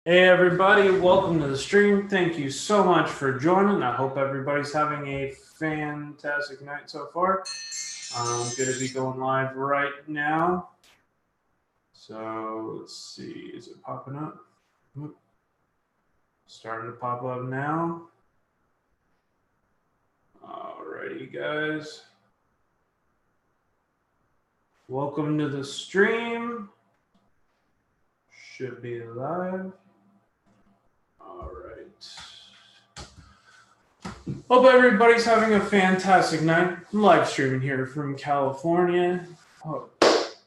Hey everybody, welcome to the stream. Thank you so much for joining. I hope everybody's having a fantastic night so far. I'm going to be going live right now. So let's see, is it popping up? Starting to pop up now. Alrighty guys. Welcome to the stream. Should be live. All right. Hope everybody's having a fantastic night. I'm live streaming here from California. Oh,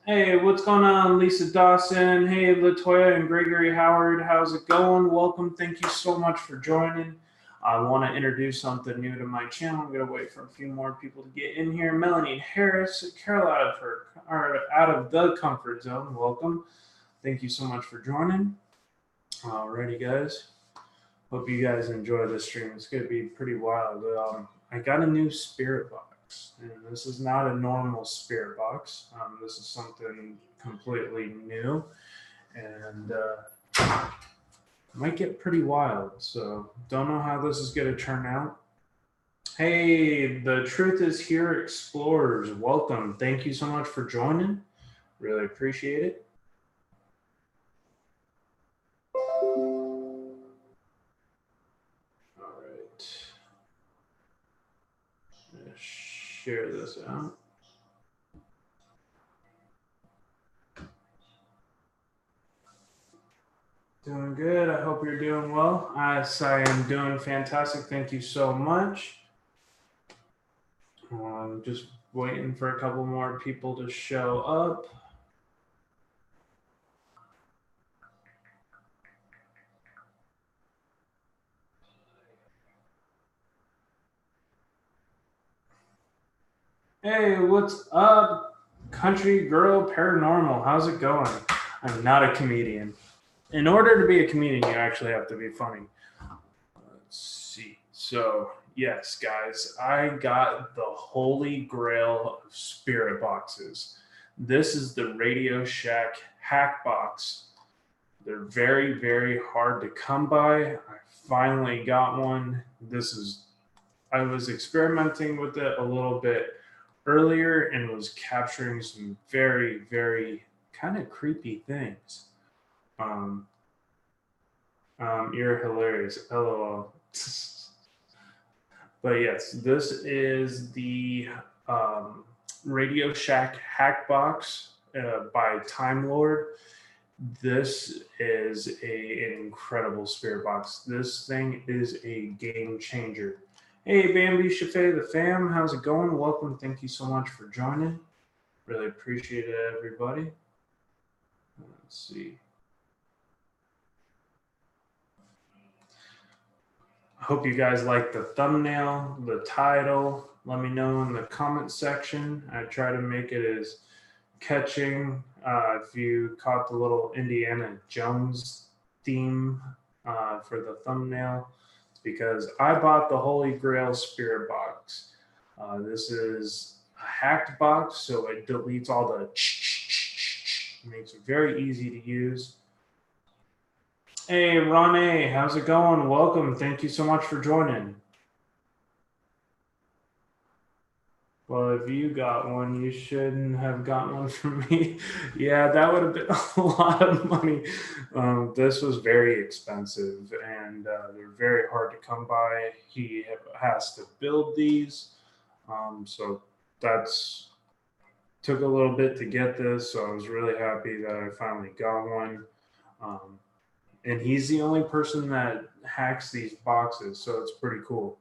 hey, what's going on, Lisa Dawson? Hey, Latoya and Gregory Howard. How's it going? Welcome. Thank you so much for joining. I want to introduce something new to my channel. I'm going to wait for a few more people to get in here. Melanie Harris, Carol out of the comfort zone. Welcome. Thank you so much for joining. Alrighty, guys. Hope you guys enjoy this stream. It's going to be pretty wild. I got a new spirit box, and this is not a normal spirit box. This is something completely new, and might get pretty wild. So don't know how this is going to turn out. Hey, the truth is here, explorers. Welcome. Thank you so much for joining. Really appreciate it. Share this out. Doing good. I hope you're doing well. I am doing fantastic. Thank you so much. Just waiting for a couple more people to show up. Hey, what's up, country girl paranormal? How's it going? I'm not a comedian. In order to be a comedian, you actually have to be funny. Let's see. So, yes, guys, I got the holy grail of spirit boxes. This is the Radio Shack hack box. They're very, very hard to come by. I finally got one. I was experimenting with it a little bit earlier and was capturing some very, very kind of creepy things. You're hilarious. LOL. But yes, this is the Radio Shack hack box by Time Lord. This is an incredible spirit box. This thing is a game changer. Hey, Bambi Chafe, the fam, how's it going? Welcome. Thank you so much for joining. Really appreciate it, everybody. Let's see. I hope you guys like the thumbnail, the title. Let me know in the comment section. I try to make it as catching. If you caught the little Indiana Jones theme for the thumbnail, it's because I bought the Holy Grail Spirit Box. This is a hacked box, so it deletes all the makes it very easy to use. Hey, Ronnie, how's it going? Welcome. Thank you so much for joining. Well, if you got one, you shouldn't have gotten one from me. Yeah, that would have been a lot of money. This was very expensive, and they're very hard to come by. He has to build these, so that's took a little bit to get this. So I was really happy that I finally got one. And he's the only person that hacks these boxes, so it's pretty cool.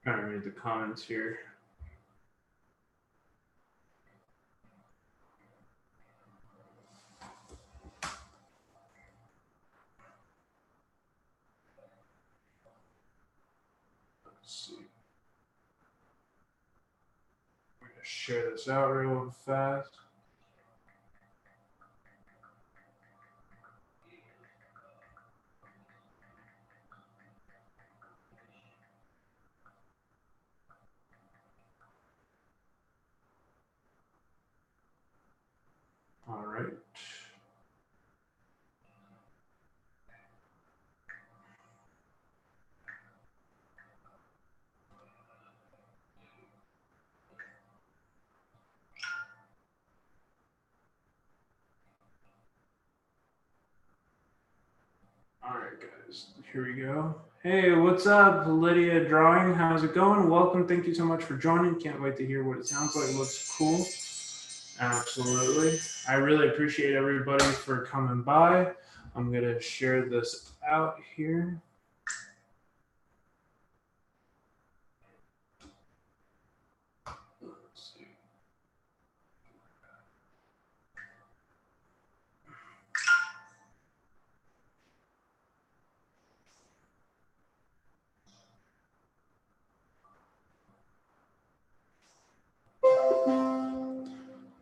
Trying to read the comments here. Let's see. I'm going to share this out real fast. All right, guys, here we go. Hey, what's up, Lydia Drawing? How's it going? Welcome. Thank you so much for joining. Can't wait to hear what it sounds like. It looks cool. Absolutely. I really appreciate everybody for coming by. I'm going to share this out here. Let's see.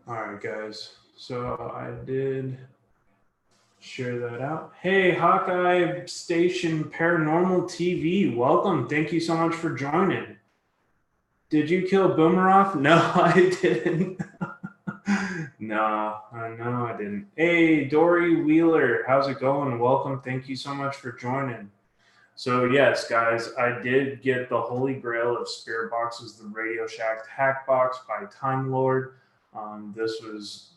All right, guys. So I did share that out. Hey, Hawkeye Station Paranormal TV, welcome. Thank you so much for joining. Did you kill Boomeroff? No, I didn't. No, I didn't. Hey, Dory Wheeler, how's it going? Welcome. Thank you so much for joining. So yes, guys, I did get the Holy Grail of Spirit Boxes, the Radio Shack Hack Box by Time Lord. This was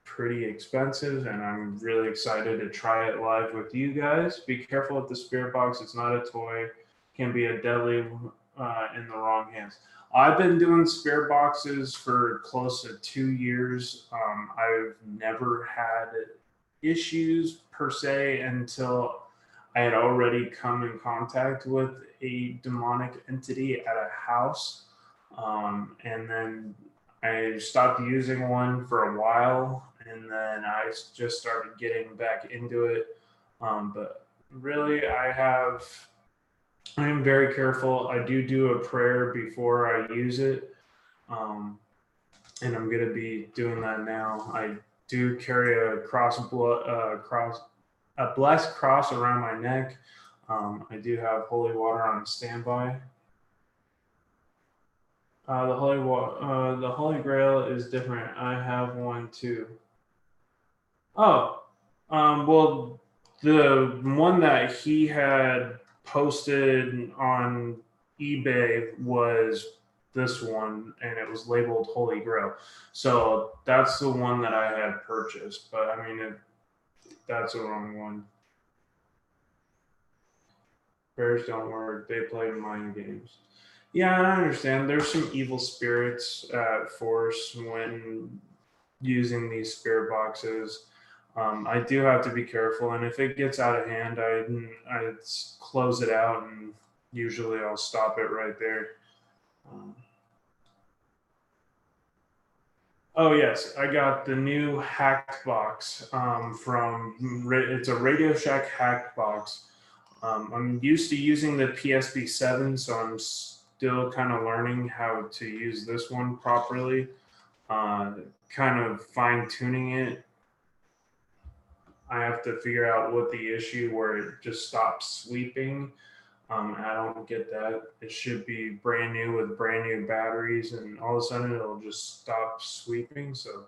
pretty expensive, and I'm really excited to try it live with you guys. Be careful with the Spirit Box; it's not a toy. Can be a deadly in the wrong hands. I've been doing Spirit Boxes for close to 2 years. I've never had issues per se until I had already come in contact with a demonic entity at a house. And then I stopped using one for a while, and then I just started getting back into it. But really, I am very careful. I do a prayer before I use it. And I'm going to be doing that now. I do carry a a blessed cross around my neck. I do have holy water on standby. The Holy Grail is different. I have one too. Oh, well, the one that he had posted on eBay was this one, and it was labeled Holy Grail. So that's the one that I had purchased. But I mean, that's the wrong one. Bears don't work. They play mind games. Yeah, I understand. There's some evil spirits at force when using these spirit boxes. I do have to be careful, and if it gets out of hand, I close it out, and usually I'll stop it right there. Um, oh yes, I got the new hacked box it's a Radio Shack hacked box. I'm used to using the PSP7, so I'm still kind of learning how to use this one properly. Kind of fine tuning it. I have to figure out what the issue where it just stops sweeping. I don't get that. It should be brand new with brand new batteries, and all of a sudden it'll just stop sweeping. So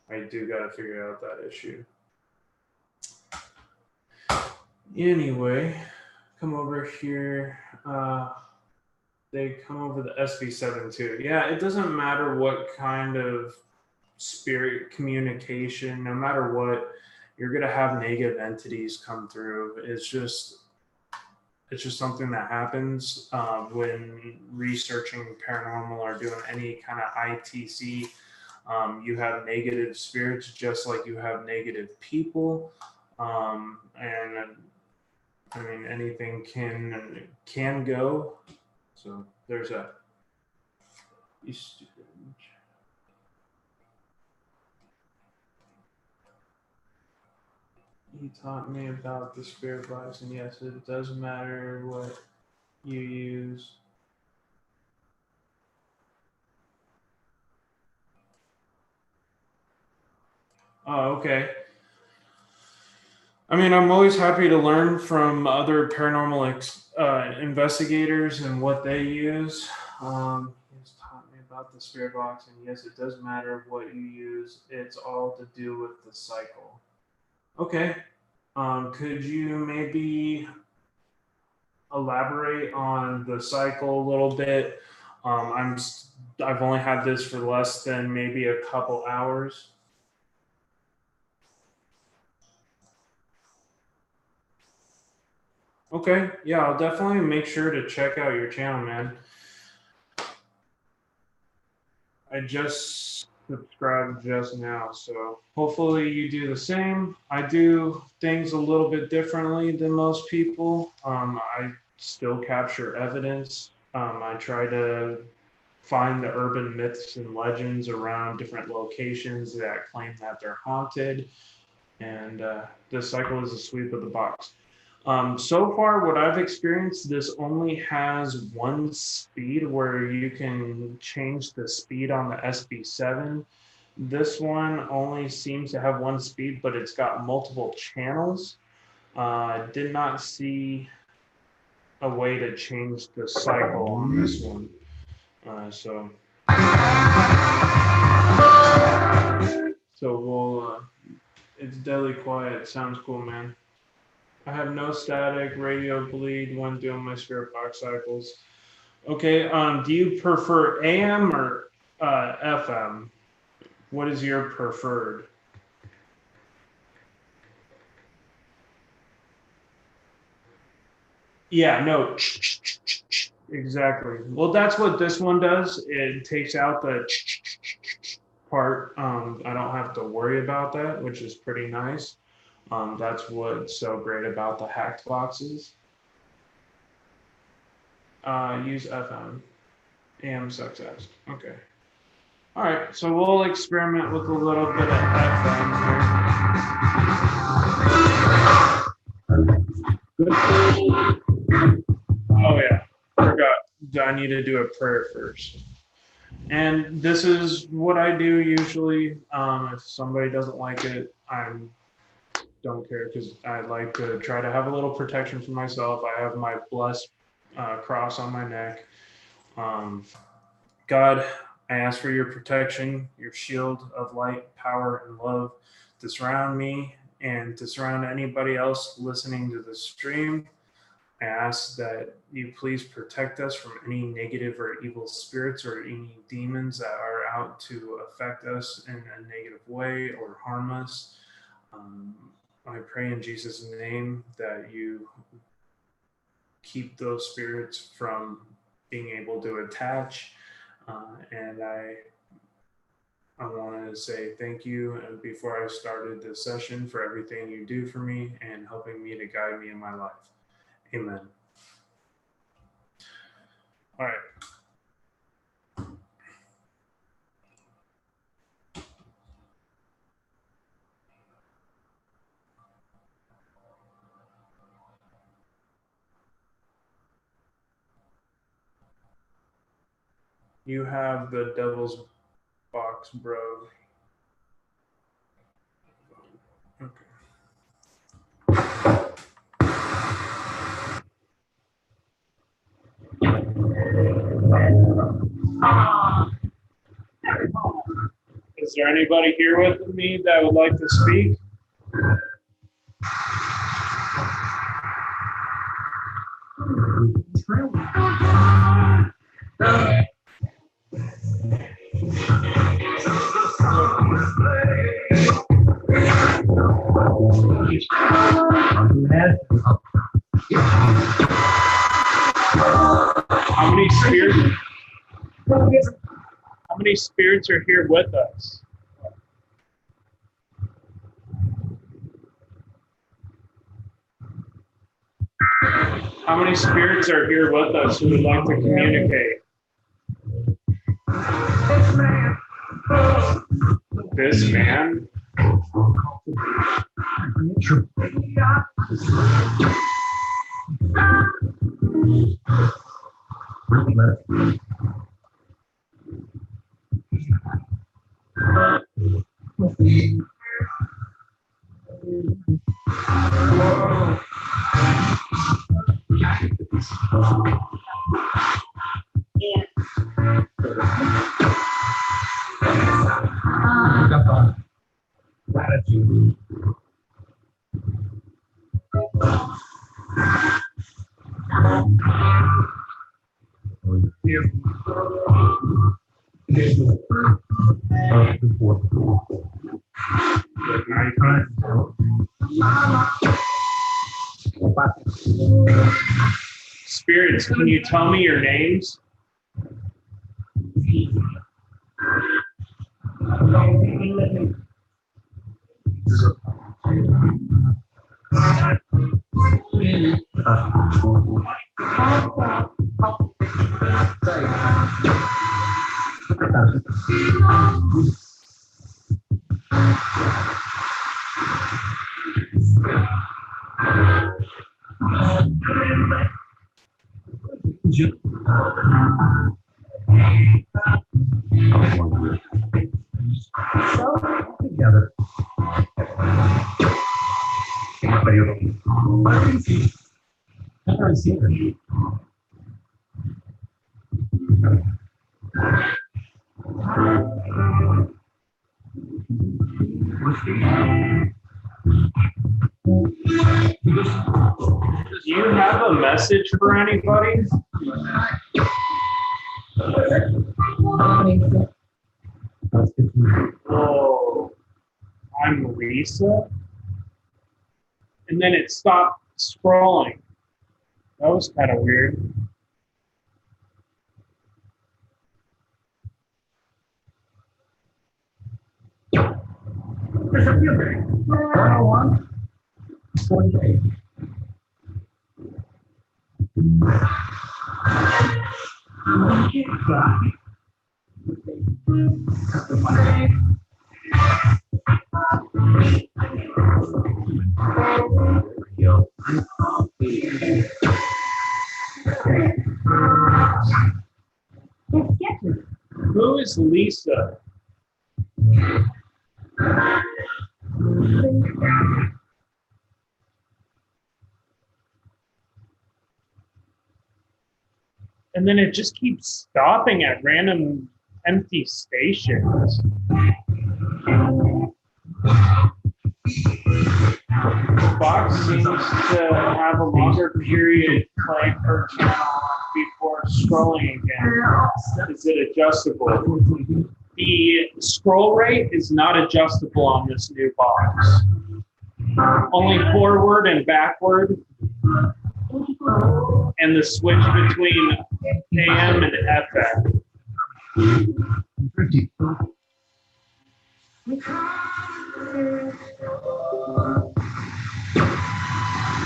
I do got to figure out that issue. Anyway, come over here. They come over the SV7 too. Yeah, it doesn't matter what kind of spirit communication, no matter what, you're gonna have negative entities come through. It's just something that happens when researching paranormal or doing any kind of ITC. You have negative spirits just like you have negative people, and I mean anything can go. So there's that. You stupid. He taught me about the spirit box, and yes, it doesn't matter what you use. Oh, okay. I mean, I'm always happy to learn from other paranormal investigators and what they use. He's taught me about the spirit box, and yes, it does matter what you use. It's all to do with the cycle. Okay. Could you maybe elaborate on the cycle a little bit? I've only had this for less than maybe a couple hours. Okay, yeah, I'll definitely make sure to check out your channel, man. I just subscribed just now, so hopefully you do the same. I do things a little bit differently than most people. I still capture evidence. I try to find the urban myths and legends around different locations that claim that they're haunted. And this cycle is a sweep of the box. So far, what I've experienced, this only has one speed where you can change the speed on the SB7. This one only seems to have one speed, but it's got multiple channels. I did not see a way to change the cycle on this one. So we'll, it's deadly quiet. Sounds cool, man. I have no static, radio bleed when doing my spirit box cycles. Okay, do you prefer AM or FM? What is your preferred? Yeah, no, exactly. Well, that's what this one does. It takes out the part. I don't have to worry about that, which is pretty nice. That's what's so great about the hacked boxes. Use FM. AM sucks ass. Okay. All right, so we'll experiment with a little bit of FM here. Oh yeah, forgot. I need to do a prayer first. And this is what I do usually. If somebody doesn't like it, I don't care, because I like to try to have a little protection for myself. I have my blessed cross on my neck. God, I ask for your protection, your shield of light, power, and love to surround me and to surround anybody else listening to the stream. I ask that you please protect us from any negative or evil spirits or any demons that are out to affect us in a negative way or harm us. I pray in Jesus' name that you keep those spirits from being able to attach. And I want to say thank you before I started this session for everything you do for me and helping me to guide me in my life. Amen. All right. You have the devil's box, bro. Okay. Is there anybody here with me that would like to speak? How many spirits are here with us? How many spirits are here with us who would like to communicate? This man? Spirits, can you tell me your names? Together. Do you have a message for anybody? Oh, I'm Lisa. And then it stopped scrolling. That was kind of weird. There's a few things. 101, 48. Who is Lisa? And then it just keeps stopping at random empty stations. The box seems to have a longer period play per channel before scrolling again. Is it adjustable? The scroll rate is not adjustable on this new box. Only forward and backward. And the switch between AM and FM.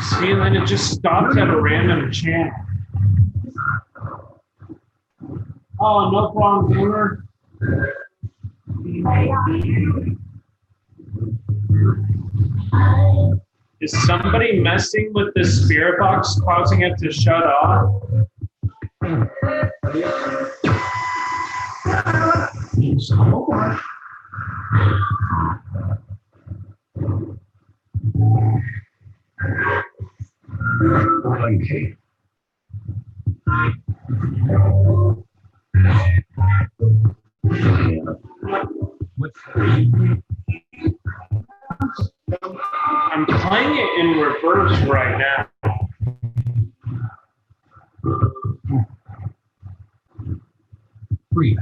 See, and then it just stops at a random channel. Oh, no problem, Boomer. Is somebody messing with the spirit box, causing it to shut off? Okay. I'm playing it in reverse right now. Free.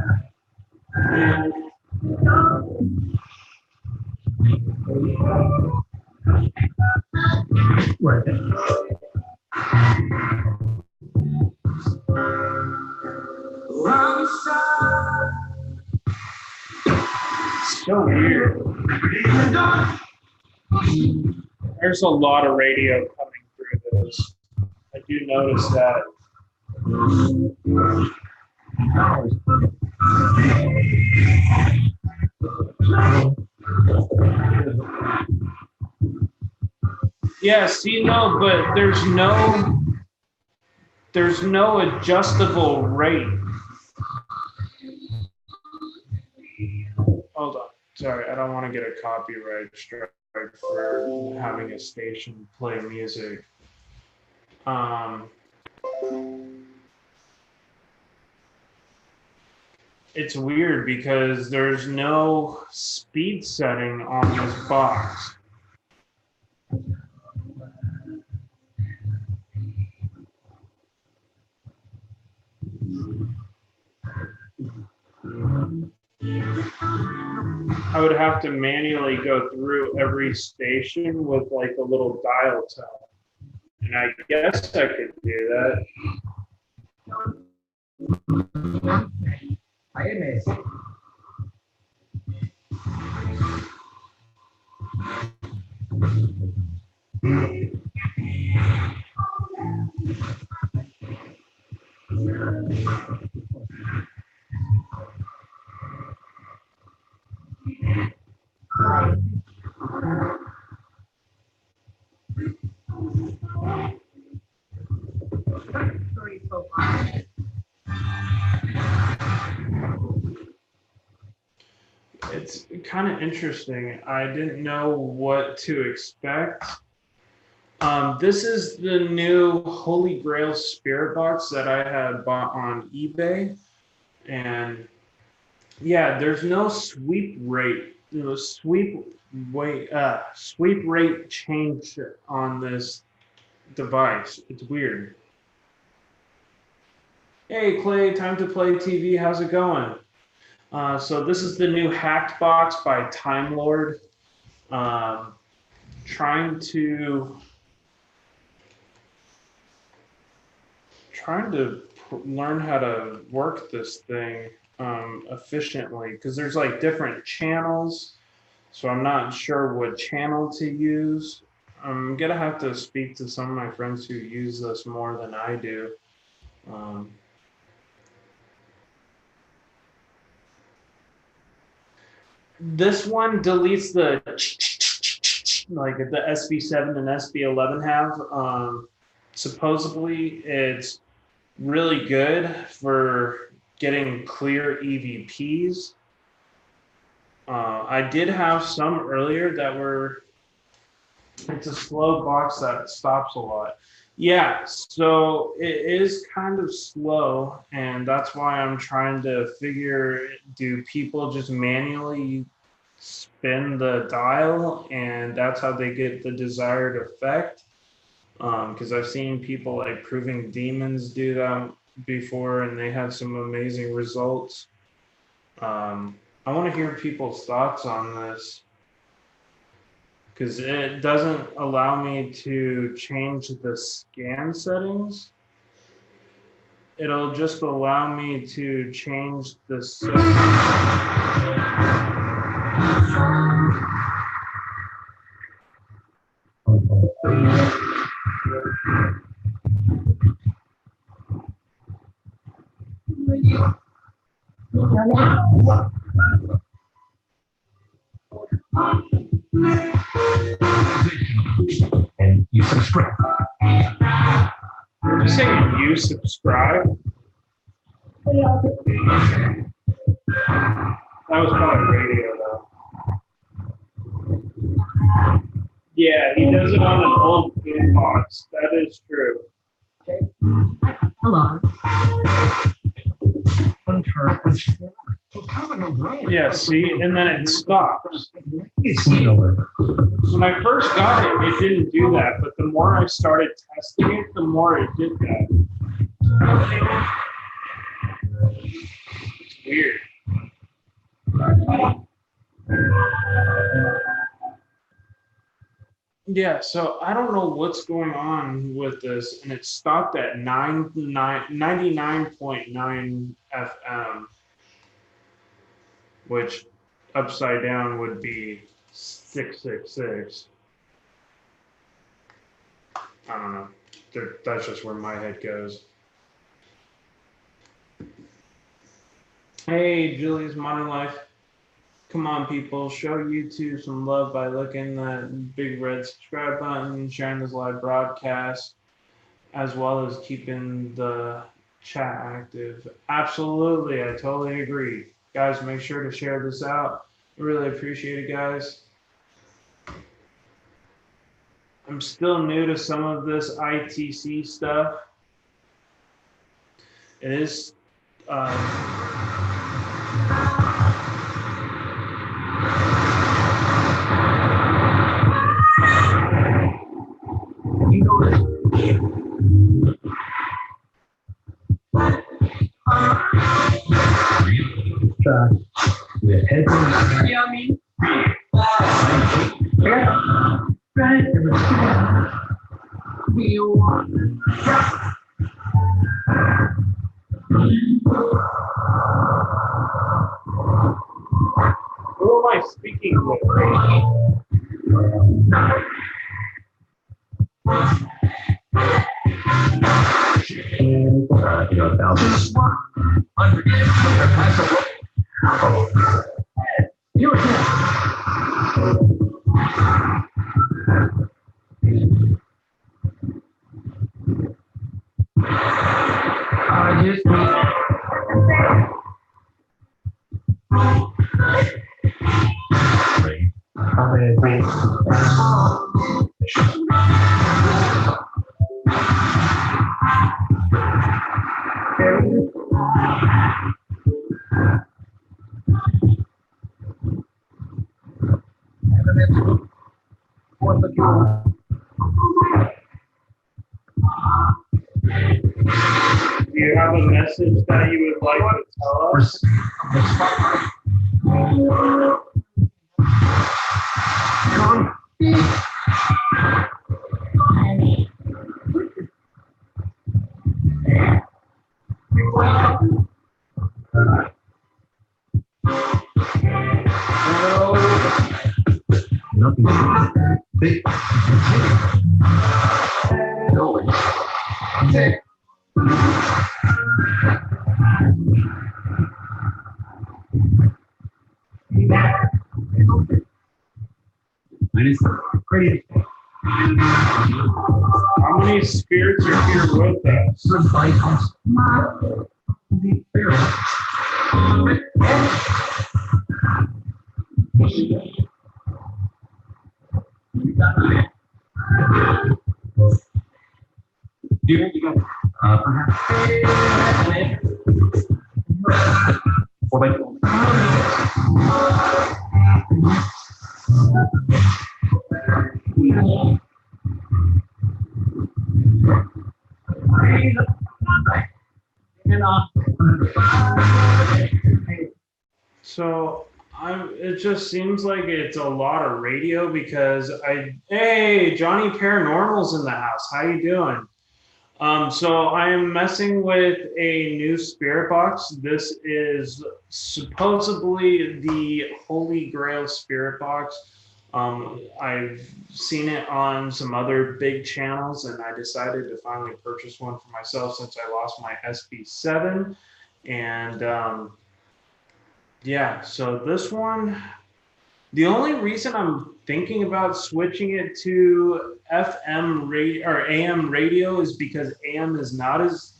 Right. So weird. There's a lot of radio coming through this. I do notice that. Yes, you know, but there's no adjustable rate. Hold on. Sorry, I don't want to get a copyright strike for having a station play music. It's weird because there's no speed setting on this box. I would have to manually go through every station with like a little dial tone And I guess I could do that. It's kind of interesting. I didn't know what to expect. This is the new Holy Grail Spirit Box that I had bought on eBay. And yeah, there's no sweep rate, sweep rate change on this device. It's weird. Hey Clay, time to play TV. How's it going? So this is the new Hacked Box by Time Lord. Trying to learn how to work this thing efficiently, because there's like different channels, so I'm not sure what channel to use. I'm gonna have to speak to some of my friends who use this more than I do. This one deletes the like the SB7 and SB11 have. Supposedly it's really good for getting clear EVPs. I did have some earlier that were, it's a slow box that stops a lot. Yeah, so it is kind of slow, and that's why I'm trying to figure, do people just manually spin the dial and that's how they get the desired effect? Because I've seen people like Proving Demons do that before, and they have some amazing results. I want to hear people's thoughts on this, because it doesn't allow me to change the scan settings. It'll just allow me to change the settings. And you subscribe. Did you say you subscribe? That was probably radio though. Yeah, he does it on an old boombox. That is true. Hello. Yeah, see, and then it stops. When I first got it, it didn't do that, but the more I started testing it, the more it did that. It's weird. Yeah, so I don't know what's going on with this, and it stopped at 99.9 FM, which upside down would be 666. I don't know. That's just where my head goes. Hey, Julie's Modern Life. Come on, people. Show YouTube some love by clicking that big red subscribe button, sharing this live broadcast, as well as keeping the chat active. Absolutely. I totally agree. Guys, make sure to share this out. I really appreciate it, guys. I'm still new to some of this ITC stuff. It is with headphones. Yummy. Right. Do you have a message that you would like to tell us? Nothing. Big. How many spirits are here with us? So it just seems like it's a lot of radio because hey, Johnny Paranormal's in the house. How you doing? So I am messing with a new spirit box. This is supposedly the Holy Grail spirit box. I've seen it on some other big channels, and I decided to finally purchase one for myself since I lost my SB7. And yeah, so this one, the only reason I'm thinking about switching it to FM radio or AM radio is because AM is not as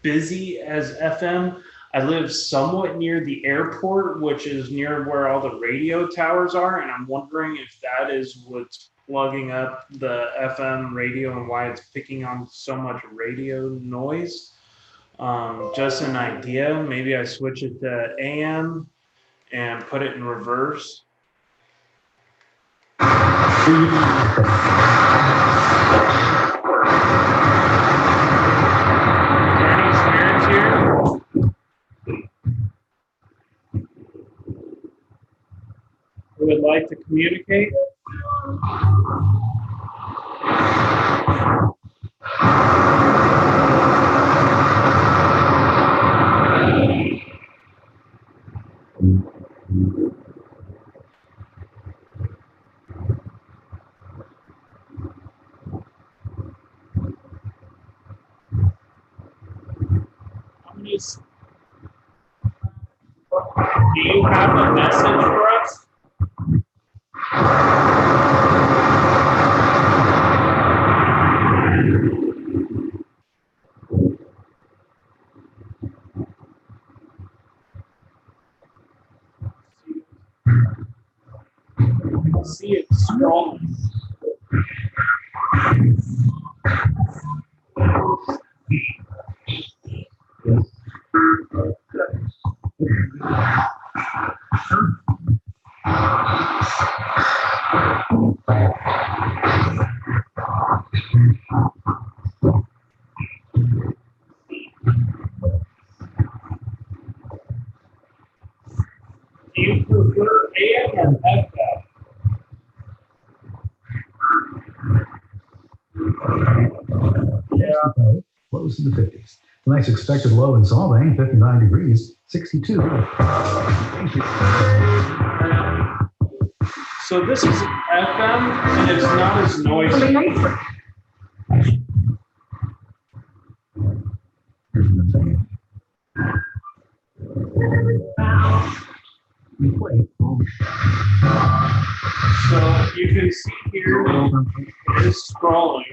busy as FM. I live somewhat near the airport, which is near where all the radio towers are, and I'm wondering if that is what's plugging up the FM radio and why it's picking on so much radio noise. Just an idea. Maybe I switch it to AM and put it in reverse. Who would like to communicate? Do you have a message for us? I see it strong. Do you prefer AM or FM? Yeah. Lows in the 50s. Tonight's expected low in Solvang, 59 degrees, 62. So this is FM, and it's not as noisy. So you can see here, it is scrolling.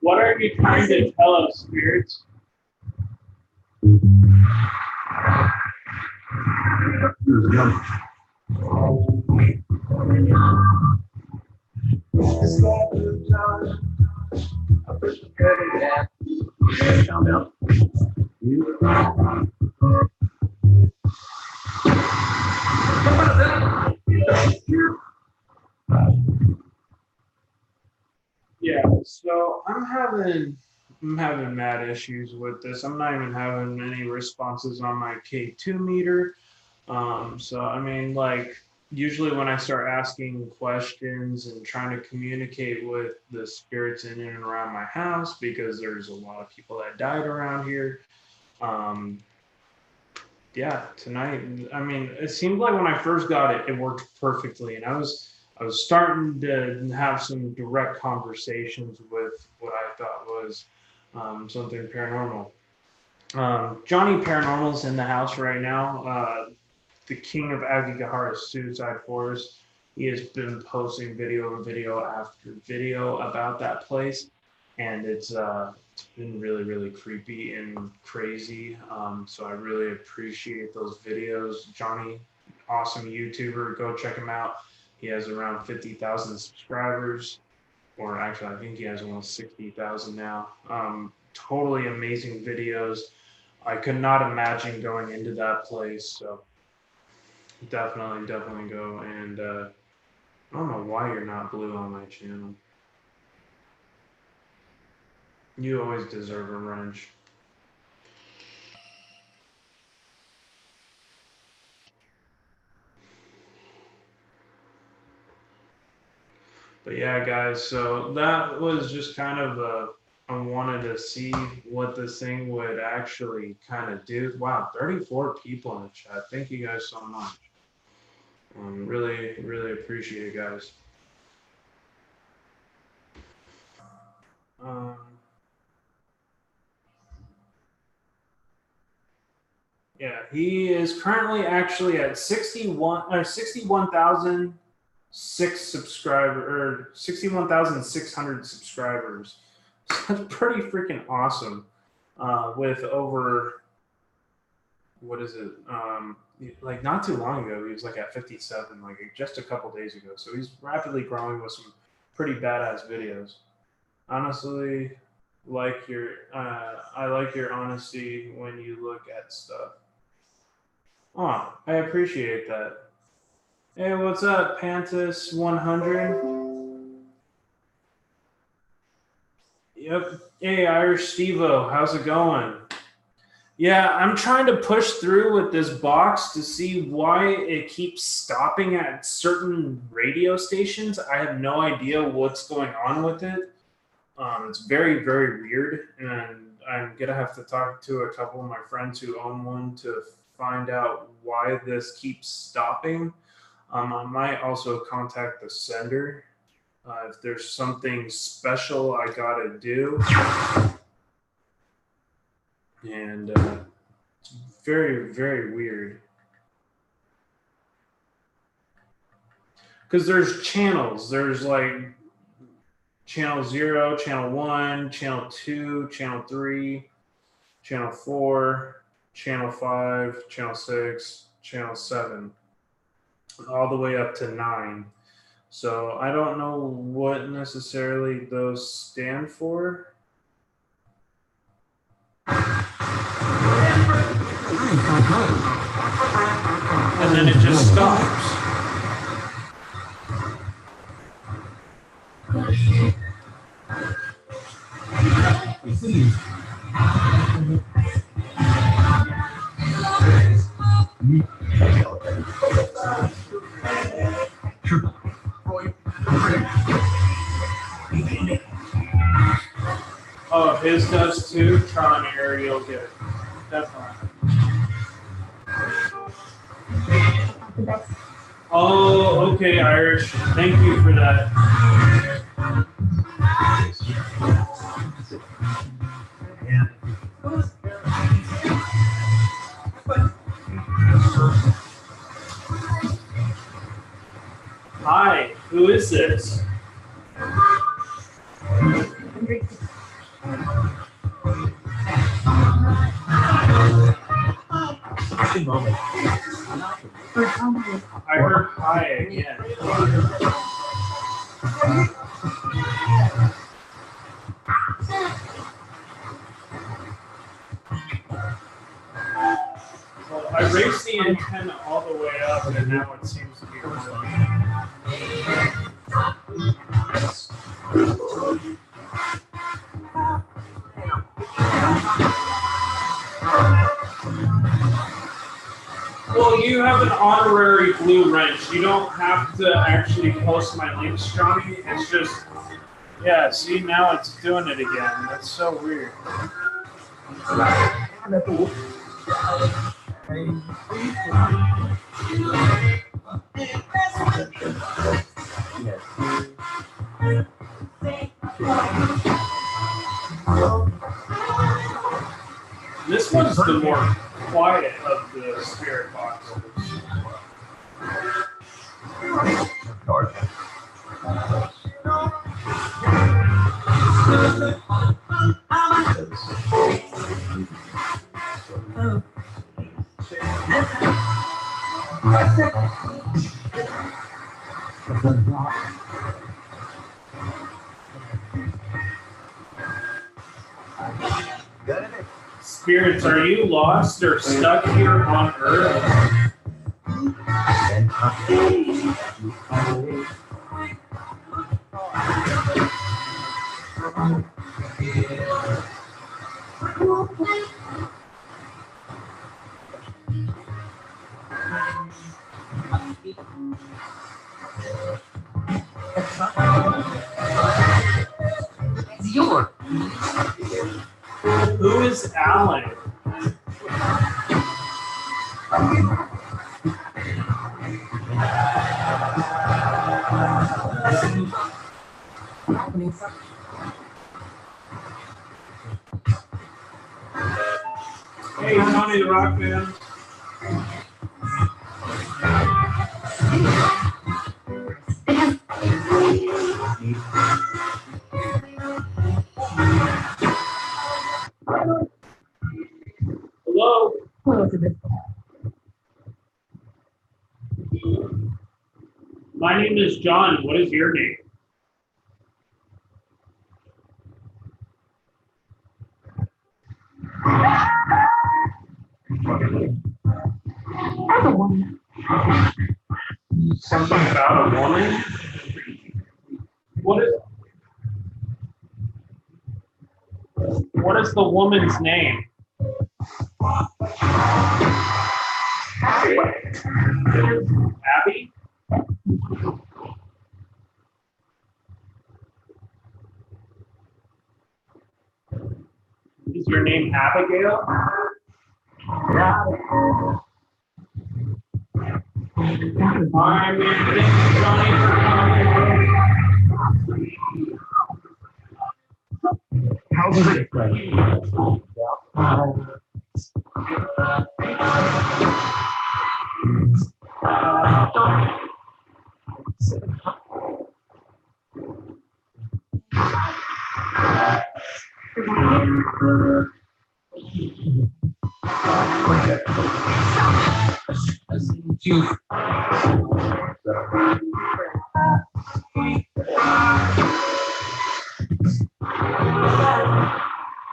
What are you trying to tell us, spirits? Yeah, so I'm having mad issues with this. I'm not even having any responses on my K2 meter. So I mean, like, usually when I start asking questions and trying to communicate with the spirits in and around my house, because there's a lot of people that died around here. Yeah, tonight, I mean, it seemed like when I first got it, it worked perfectly, and I was starting to have some direct conversations with what I thought was something paranormal. Johnny Paranormal's in the house right now. The king of Agagahara's Suicide Forest. He has been posting video after video about that place, and it's been really creepy and crazy. So I really appreciate those videos. Johnny, awesome YouTuber. Go check him out. He has around 50,000 subscribers, or actually I think he has almost 60,000 now. Totally amazing videos. I could not imagine going into that place. So definitely go. And I don't know why you're not blue on my channel. You always deserve a wrench. But yeah, guys, so that was just kind of I wanted to see what this thing would actually kind of do. Wow, 34 people in the chat. Thank you guys so much. Really appreciate it, guys. Yeah, he is currently actually at 61,600 subscribers. So that's pretty freaking awesome. With over, what is it? Like not too long ago, he was like at 57, like just a couple days ago. So he's rapidly growing with some pretty badass videos. Honestly, I like your honesty when you look at stuff. Oh, I appreciate that. Hey, what's up, Pantis 100? Yep. Hey, Irish Stevo, how's it going? Yeah, I'm trying to push through with this box to see why it keeps stopping at certain radio stations. I have no idea what's going on with it. It's very weird, and I'm gonna have to talk to a couple of my friends who own one to find out why this keeps stopping. I might also contact the sender if there's something special I gotta do. And it's very weird. Because there's channels. There's like channel 0, channel 1, channel 2, channel 3, channel 4, channel 5, channel 6, channel 7, all the way up to 9. So I don't know what necessarily those stand for. And then it just stops. Oh, his does too. Tron area, you'll get it. Definitely. Oh, okay, Irish. Thank you for that. Hi, who is this? I heard hi again. Well, I raised the antenna all the way up, and now it seems to be working. Well, you have an honorary blue wrench. You don't have to actually post my links, Johnny. It's just, yeah, see, now it's doing it again. That's so weird. This one's the more quiet of the spirit boxes. Spirits, are you lost or stuck here on Earth? Who is Alan? Hey, Tommy the Rock Fam. Hello. My name is John. What is your name? Something about a woman? What is the woman's name? Abby? Is your name Abigail? Alright, man. Thank you, Johnny, for coming. How's it going?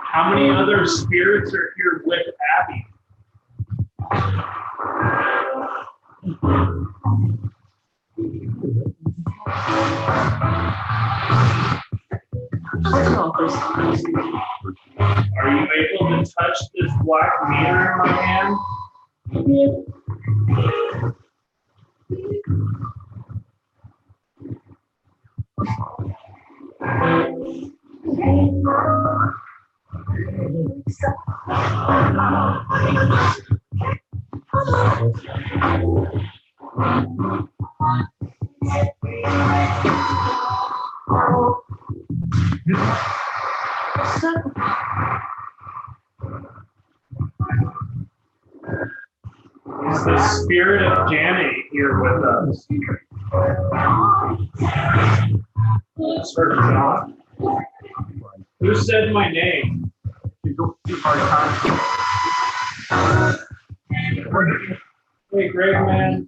How many other spirits are here with Abby? Are you able to touch this black meter in my hand? Is the spirit of Janet here with us? Sir John. Who said my name? Hey, great man.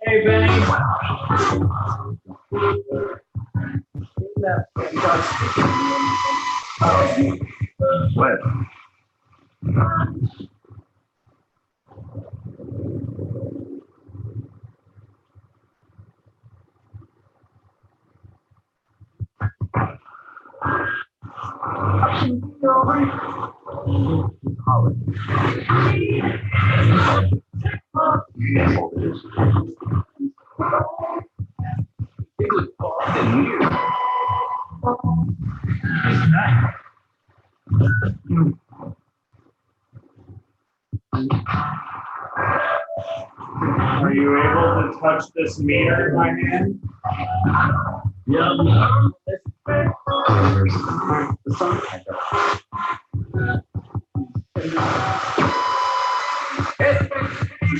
Hey, Benny. What? Are you able to touch this meter in my hand?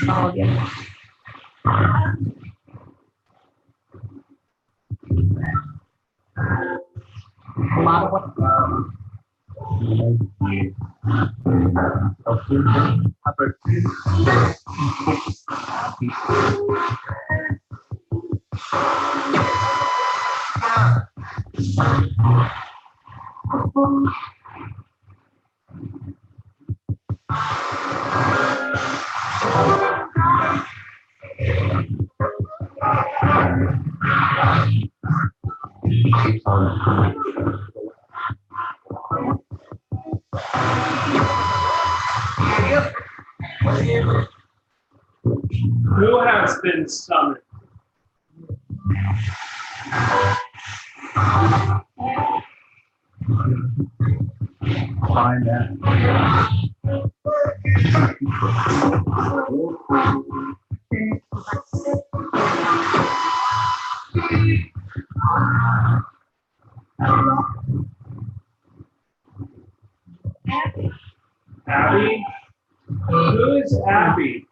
Oh, yeah. A lot of what? Who has been summoned? Find that. Abby? Who is Abby?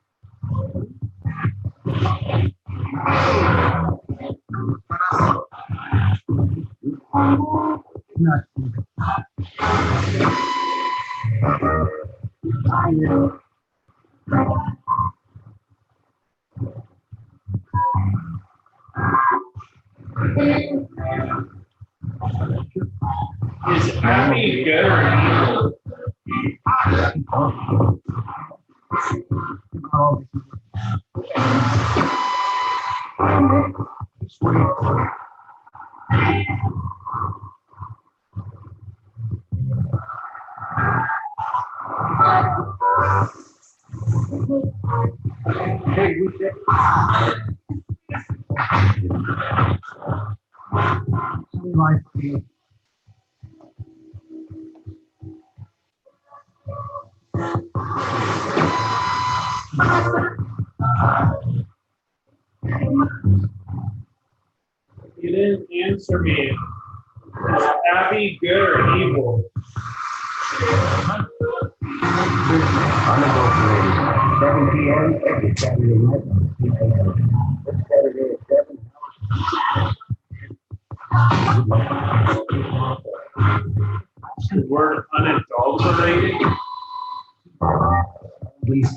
Is Abby good or evil? You didn't answer me. Is Abby good or evil? Unnegotiated. 7 p.m. every Saturday night. This Saturday at 7. Word unadulterated? Please.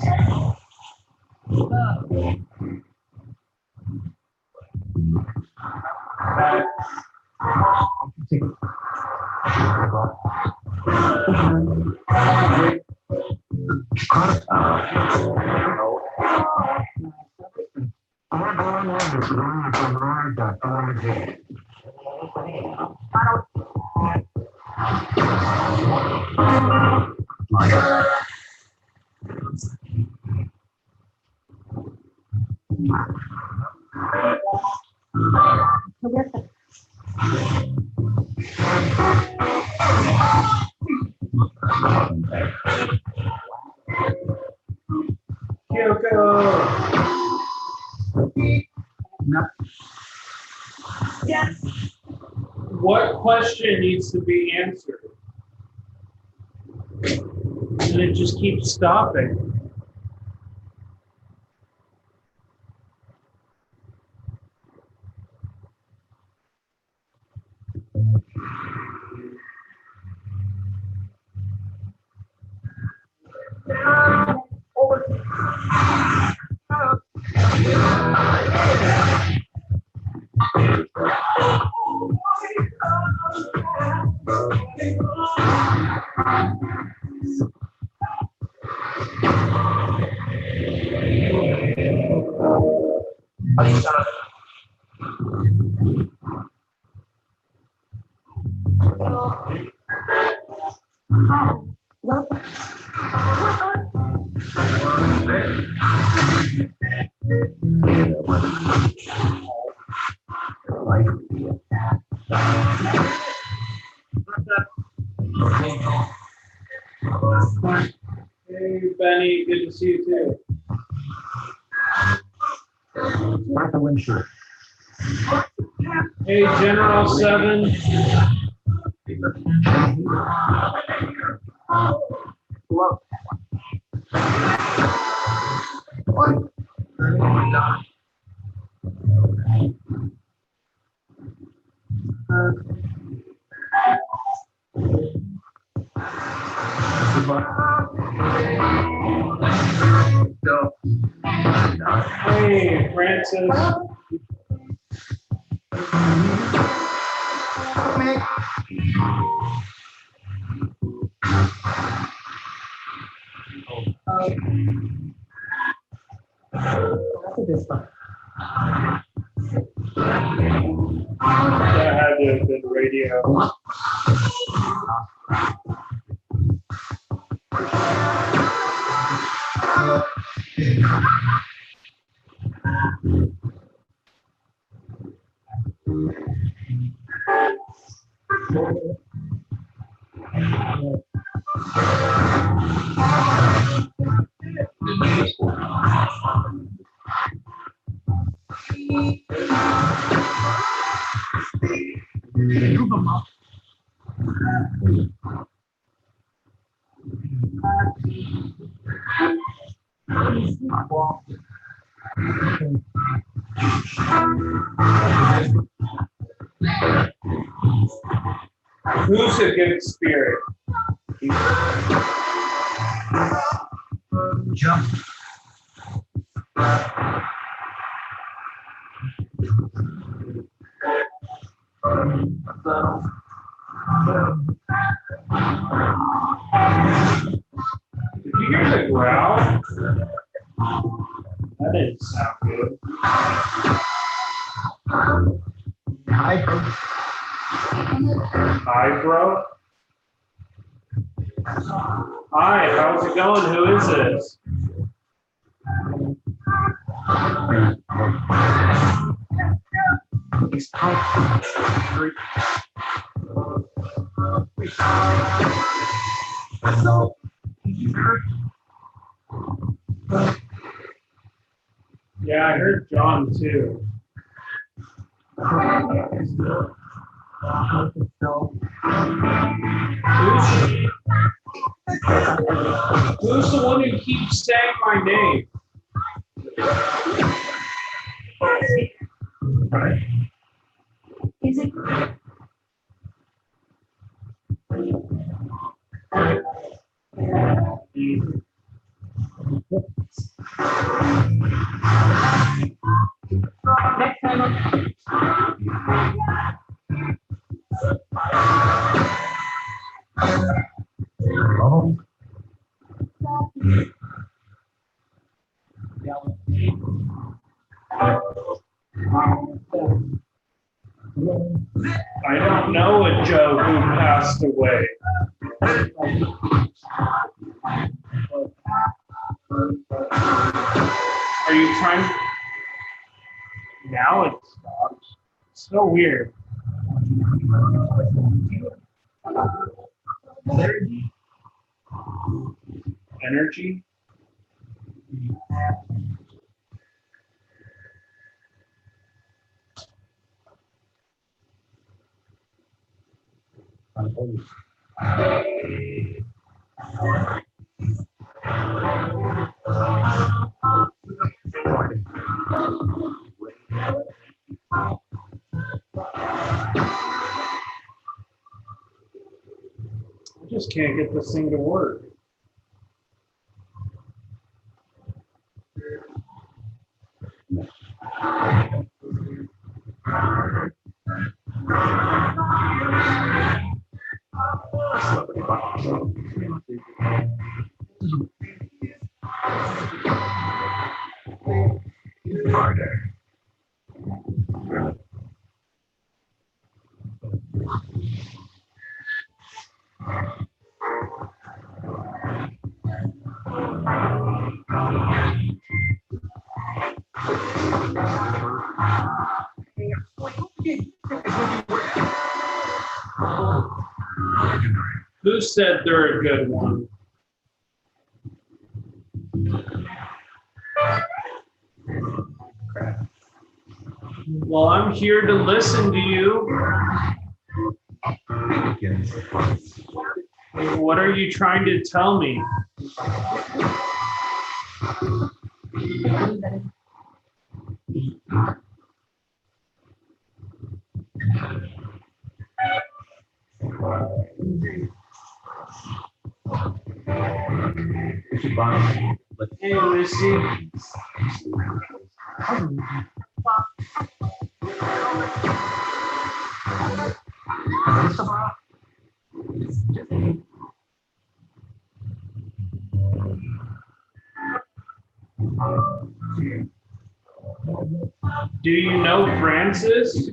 What question needs to be answered? And it just keeps stopping. Hey, Benny, good to see you too. Hey, General 7. Hey, Francis. That had to have been radio. Who's a good spirit? Jump. Did you hear the growl? That didn't sound good. Hi, bro. Hi, bro. Hi, how's it going? Who is this? Yeah, I heard John too. Who's the one who keeps saying my name? Is it? I don't know a Joe who passed away. Are you trying? Now it stops. So weird. Energy? I just can't get this thing to work. Who said they're a good one? Well, I'm here to listen to you. What are you trying to tell me? Hey, Lucy. Do you know Francis?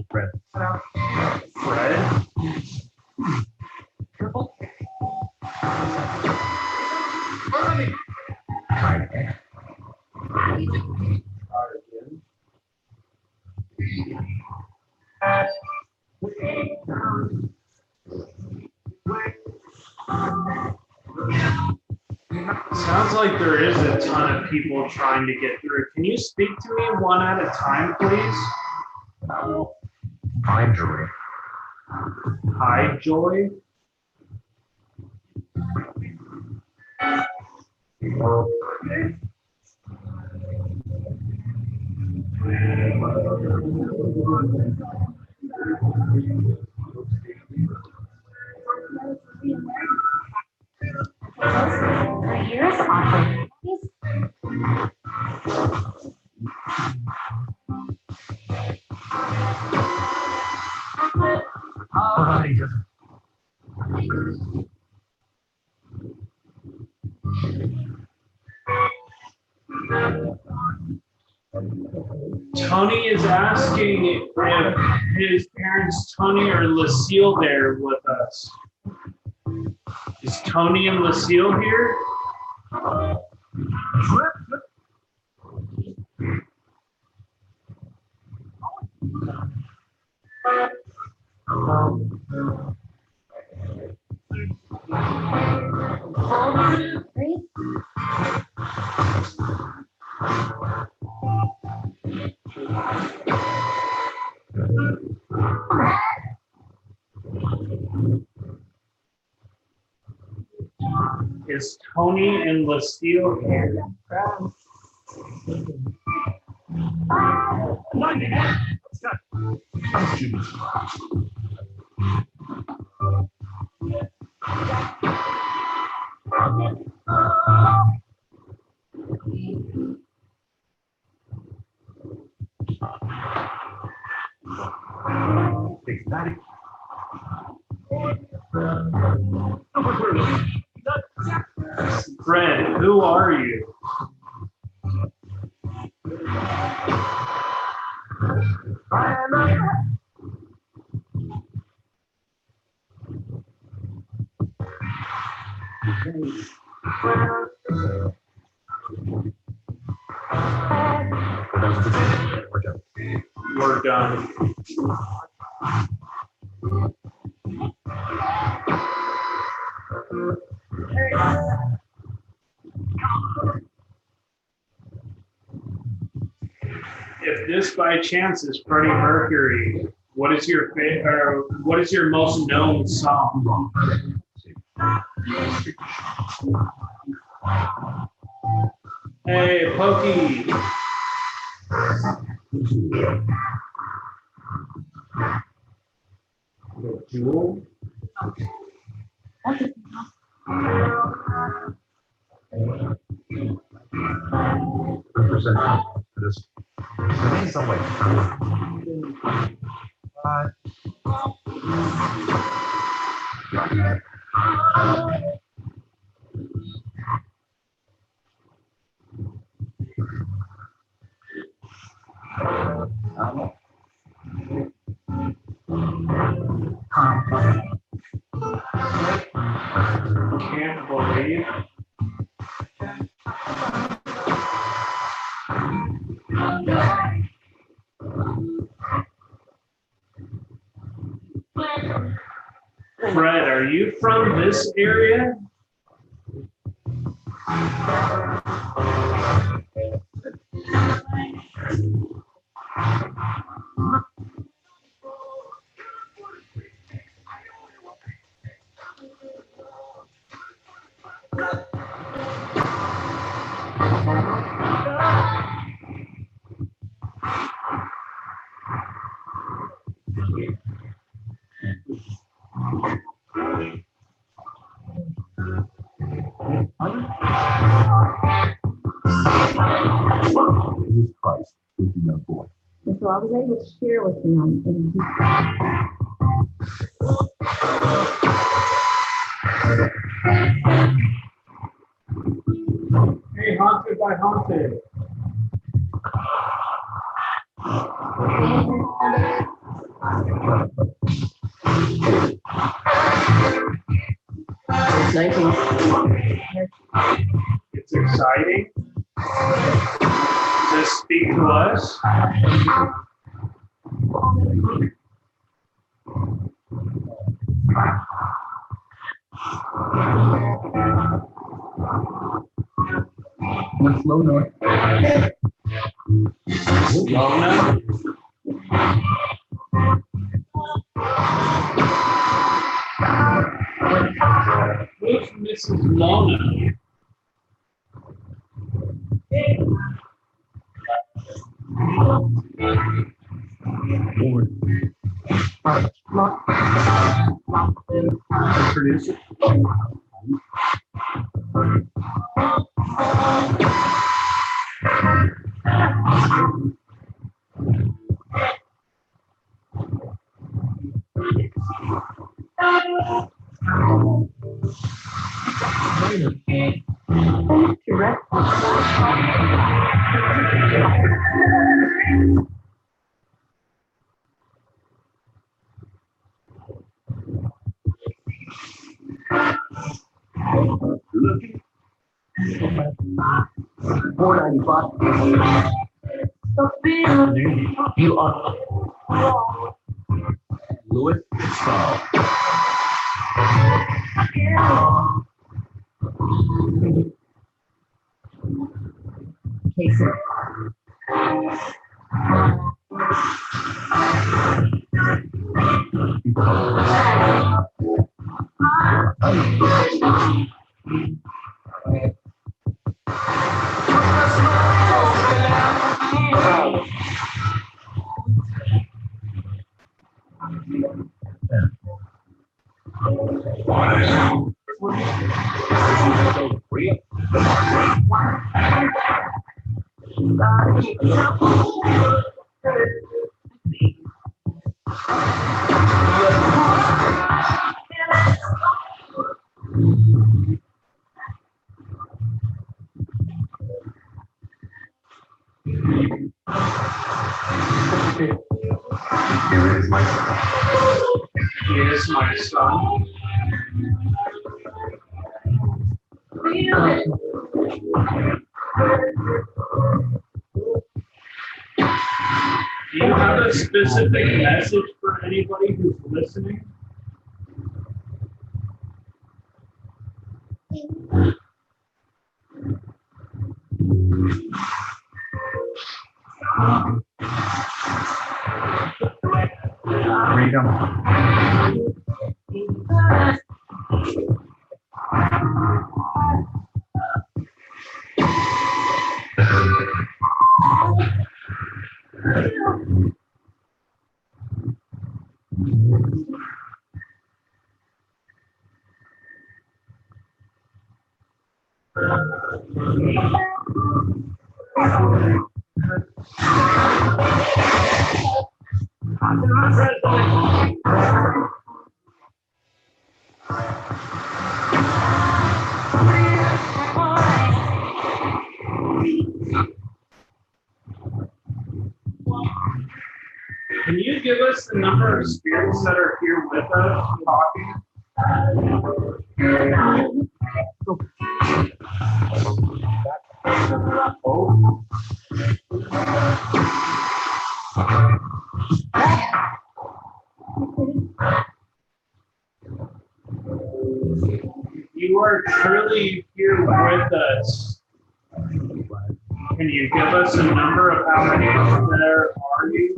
Fred? Sounds like there is a ton of people trying to get through. Can you speak to me one at a time, please? Hi, Joy. Hi, Joy. Here's awesome. Tony is asking if his parents, Tony or Lucille, there with us. Is Tony and Lucille here? Is Tony and Lucille here? Fred, who are you? We're done. If this by chance is Freddie Mercury, what is your what is your most known song? Hey, Pokey. Jewel? Can't believe. Fred, are you from this area? And so I was able to share with him. And Hey, Haunted by Haunted. It's exciting. Does this speak to us? Slow north. Lona? Who's Mrs. Lona? Producer? You are Louis Fitzgerald. Casey. is my son. Do you have a specific message for anybody who's listening? Freedom. Can you give us the number of spirits that are here with us talking? You are truly here with us. Can you give us a number of how many there are you?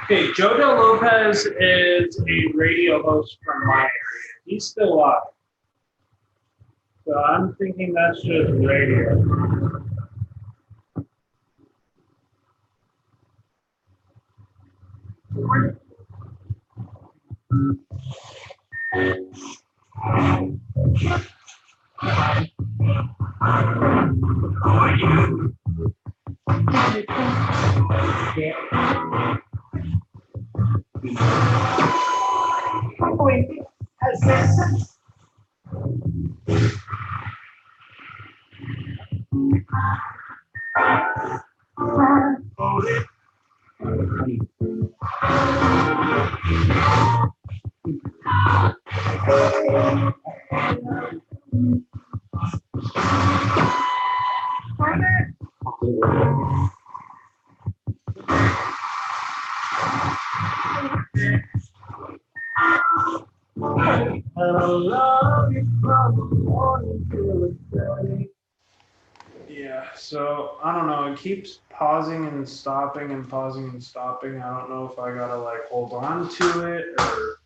Okay, Jojo Lopez is a radio host from my area. He's still alive. So I'm thinking that's just radio. Yeah, so I don't know. It keeps pausing and stopping and pausing and stopping. I don't know if I gotta like hold on to it or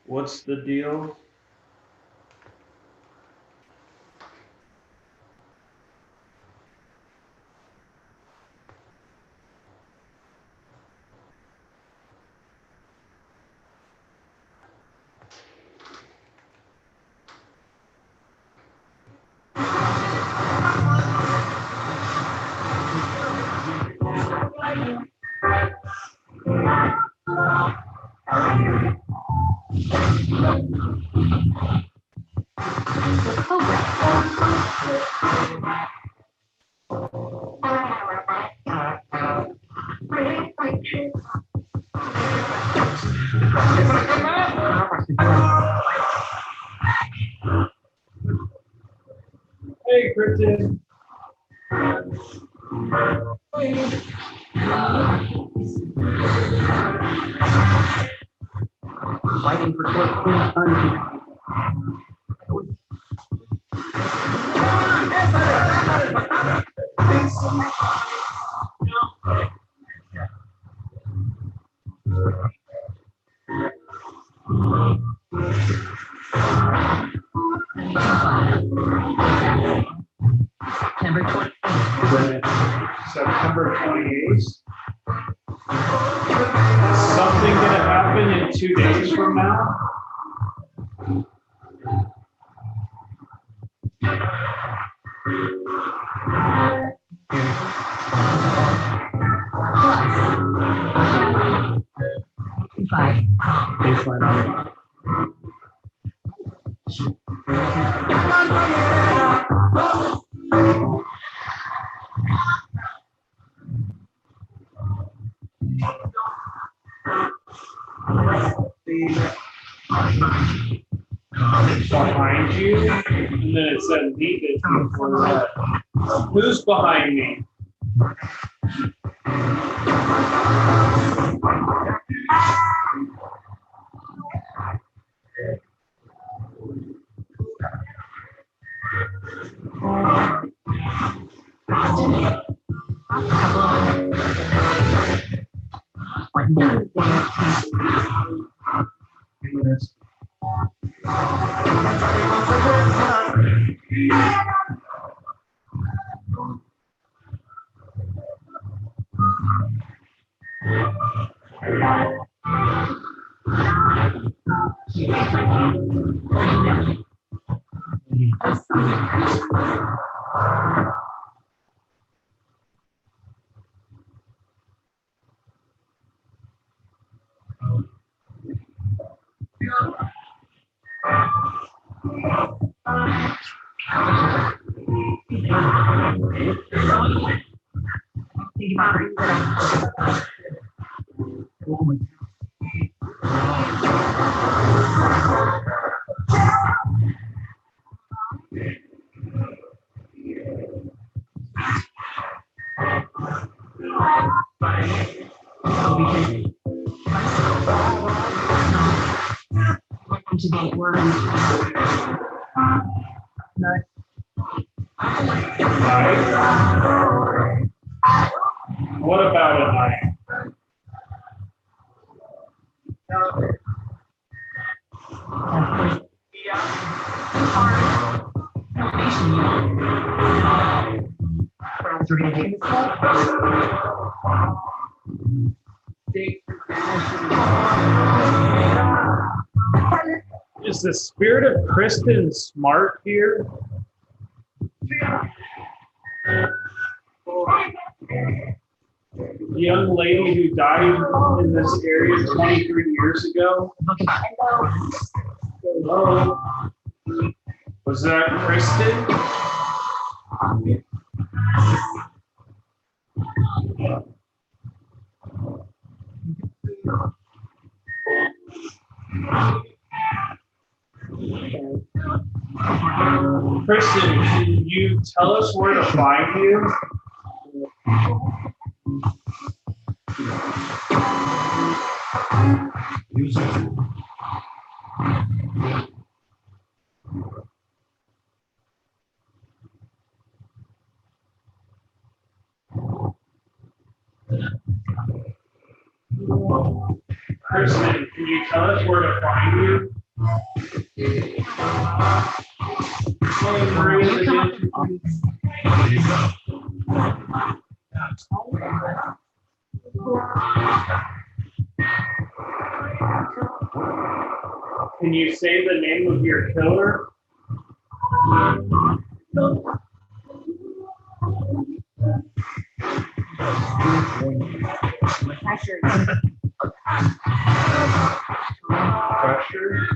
what's the deal. Hey, Kristen. Fighting for short September 28th. Is something going to happen in 2 days from now? Behind you, and then it said leave it before that. Who's behind me? What about at night? Is the spirit of Kristen Smart here? The young lady who died in this area 23 years ago. Hello. Was that Kristen? Kristen, can you tell us where to find you? Kristen, can you tell us where to find you? Can you say the name of your killer? Pressure. Pressure.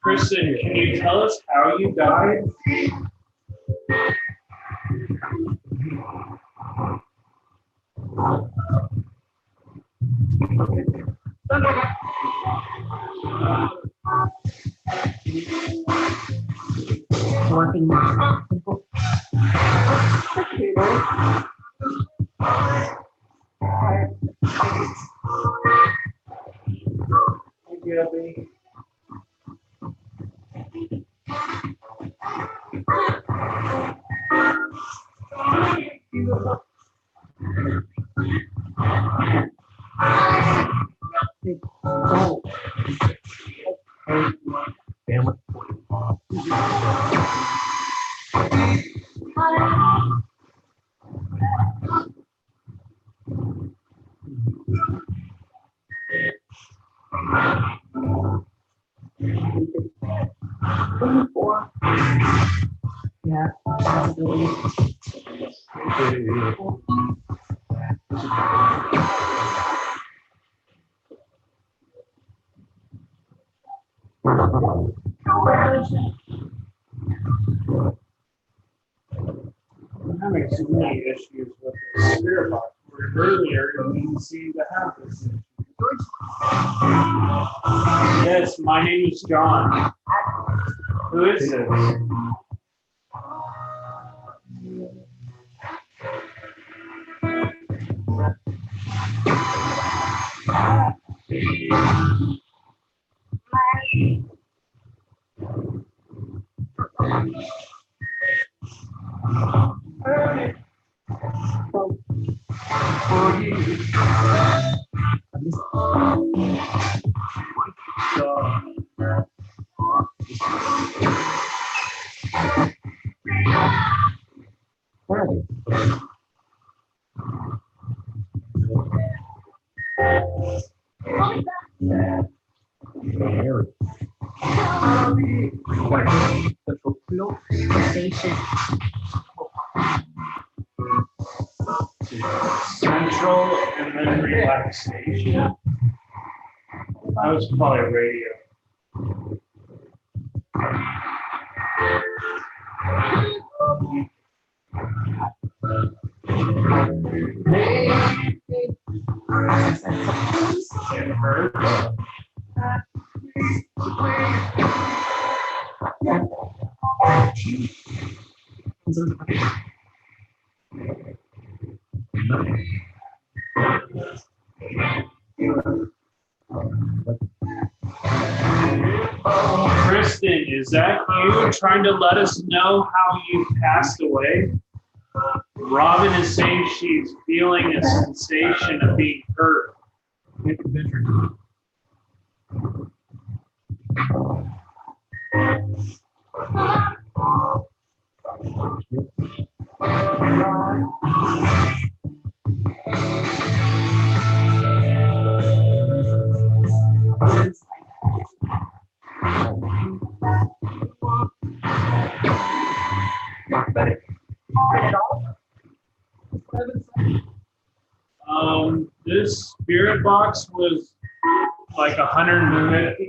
Kristen, can you tell us how you died? Working now. Gabby. Oh, Family. yeah. Possibility. I'm having so many issues with the spirit box. Where earlier, you didn't seem to have this issue. Yes, my name is John. Who is this? Station. Central and then relaxation. That was probably radio. It hurts. Kristen, is that you trying to let us know how you passed away? Robin is saying she's feeling a sensation of being hurt. This spirit box was like 150.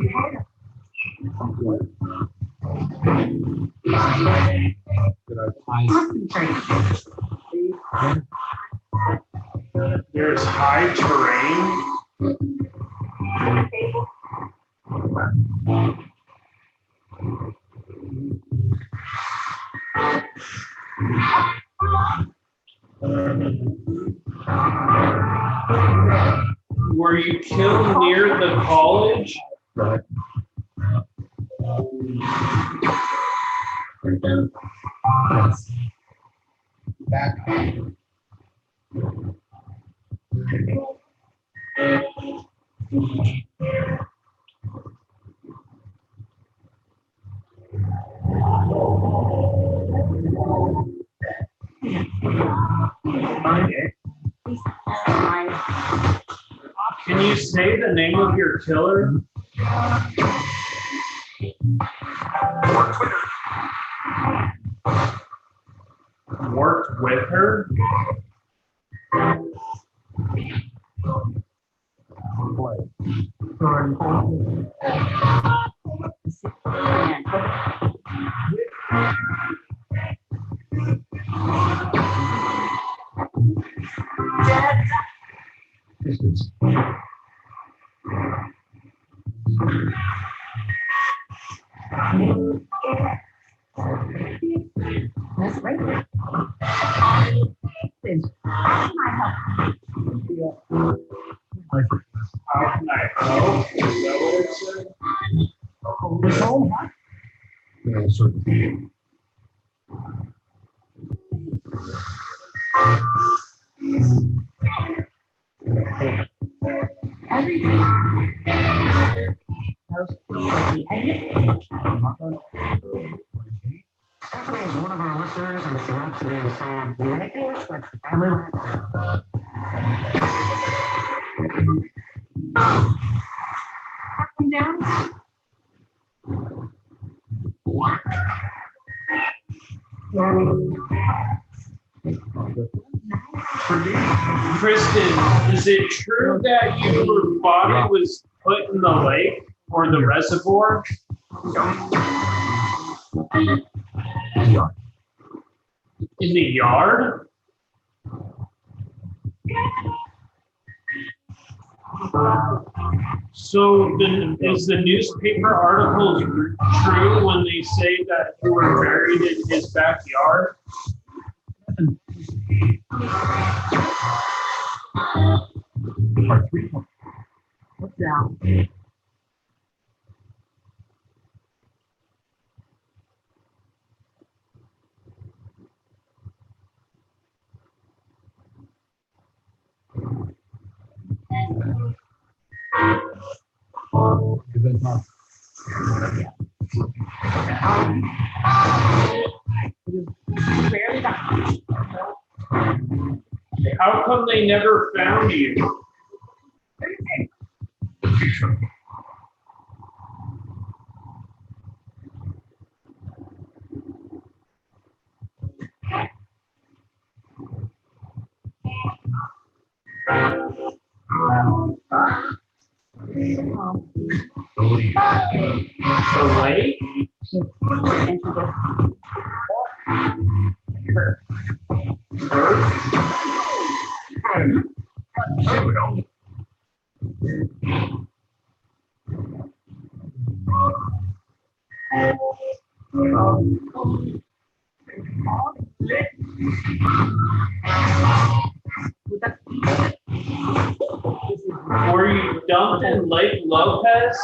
There's high terrain. Were you killed near the college? Right. Back. Can you say the name of your killer? Worked with her? That's right. How can I help? Is that what it said? This home, huh? Yeah, certainly. One of our listeners and select today saying, Down. Kristen, is it true that your body was put in the lake or the reservoir? In the yard? So is the newspaper articles true when they say that you were buried in his backyard? What's that? How come they never found you? The lake? Were you dumped in Lake Lopez?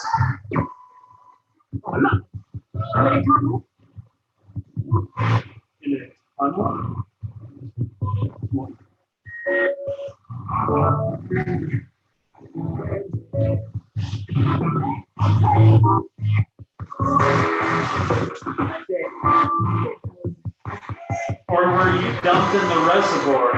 In a tunnel? Or were you dumped in the reservoir?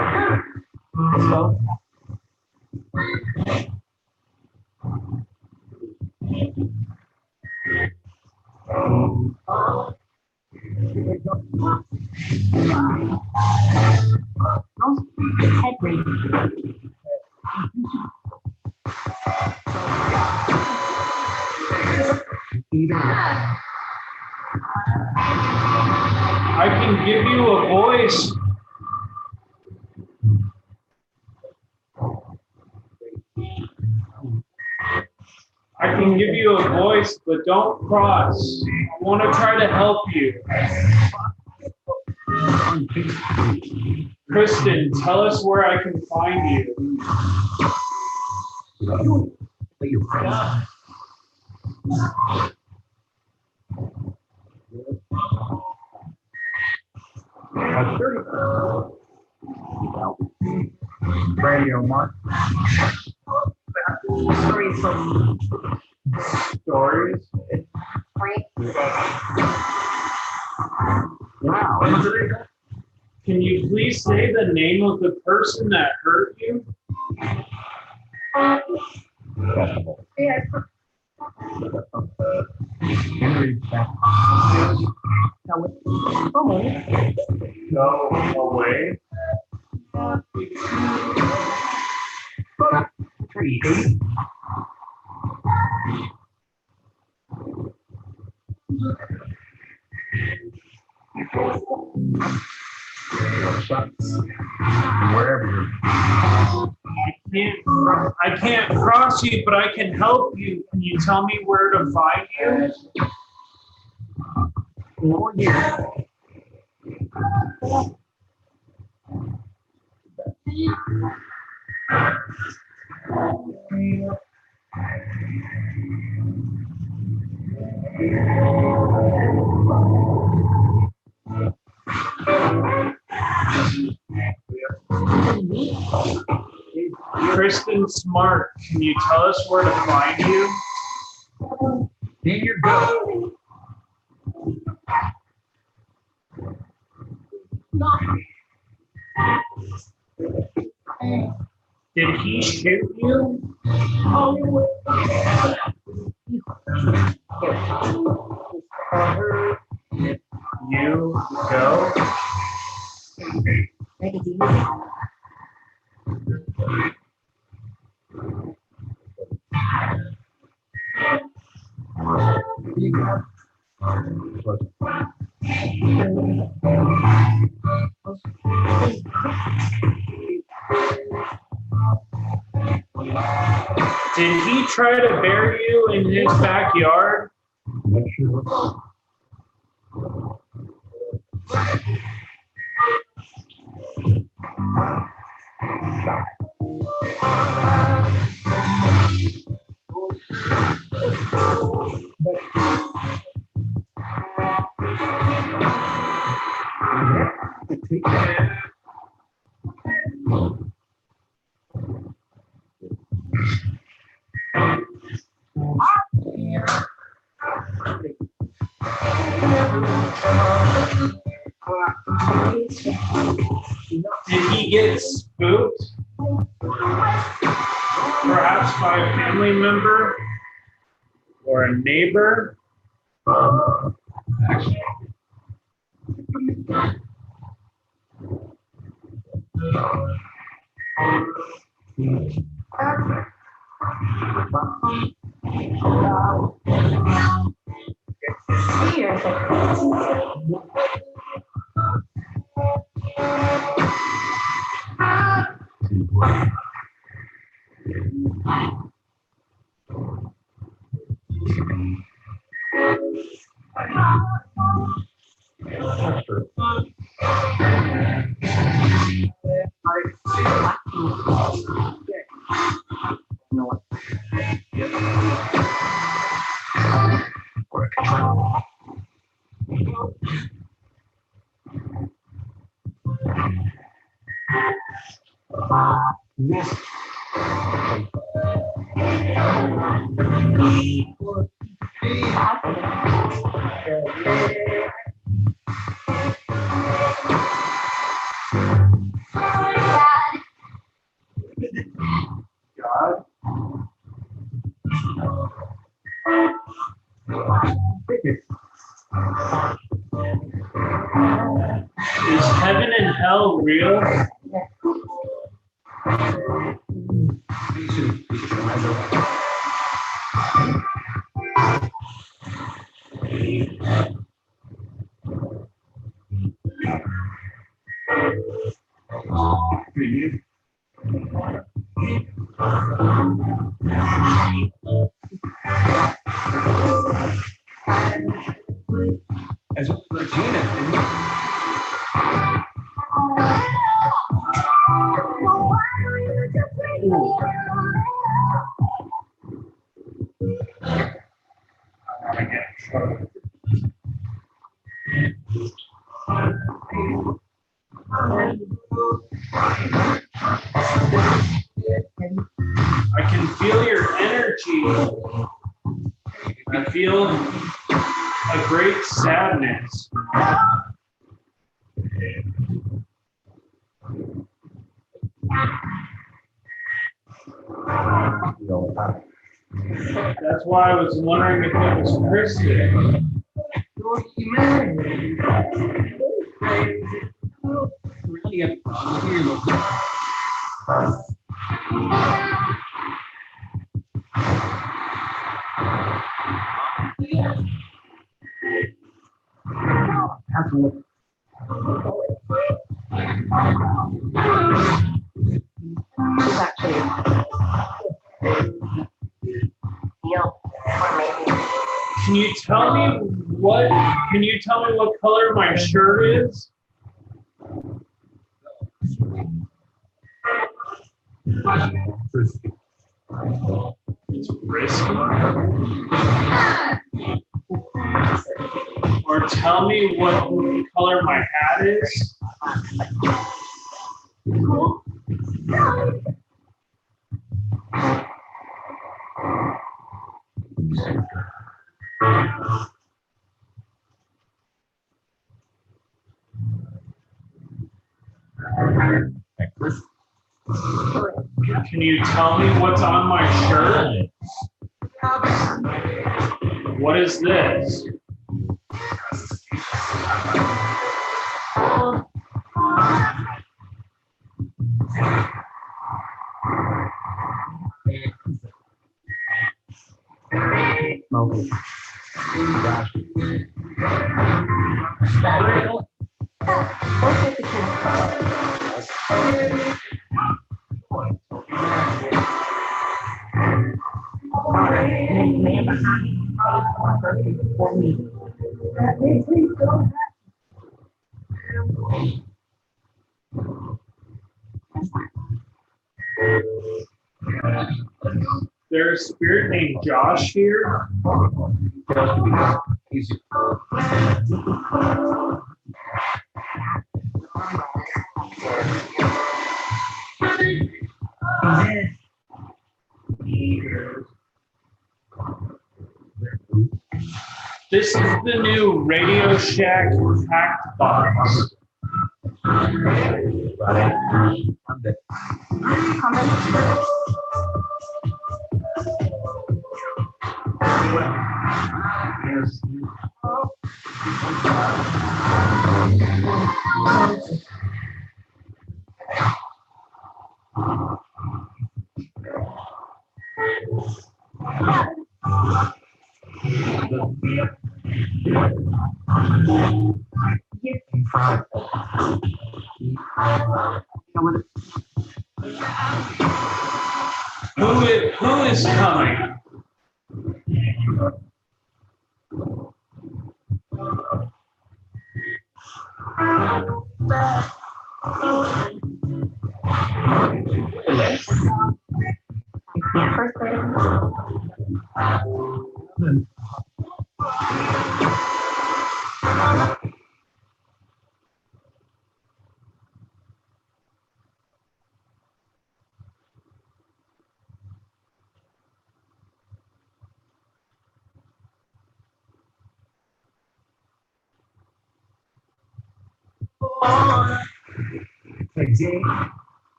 I can give you a voice. I can give you a voice, but don't cross. I want to try to help you. Kristen, tell us where I can find you. Radio, Mark. Stories from Stories? Wow. Can you please say the name of the person that hurt you? Go away. Wherever you're. I can't cross you, but I can help you. Can you tell me where to find you? Over here. Kristen Smart, can you tell us where to find you? Here you go. Did he shoot you? You go. Did he try to bury you in his backyard? Not sure. Did he get spooked? Perhaps by a family member or a neighbor? God? Is heaven and hell real? As Regina. I can feel your energy. I feel a great sadness. That's why I was wondering if it was Kristen. actually. Deal, or maybe. Can you tell me what color my shirt is? It's risky. Or tell me what color my hat is. Can you tell me what's on my shirt? What is this? There's a spirit named Josh here. This is the new Radio Shack hacked box. Who is coming?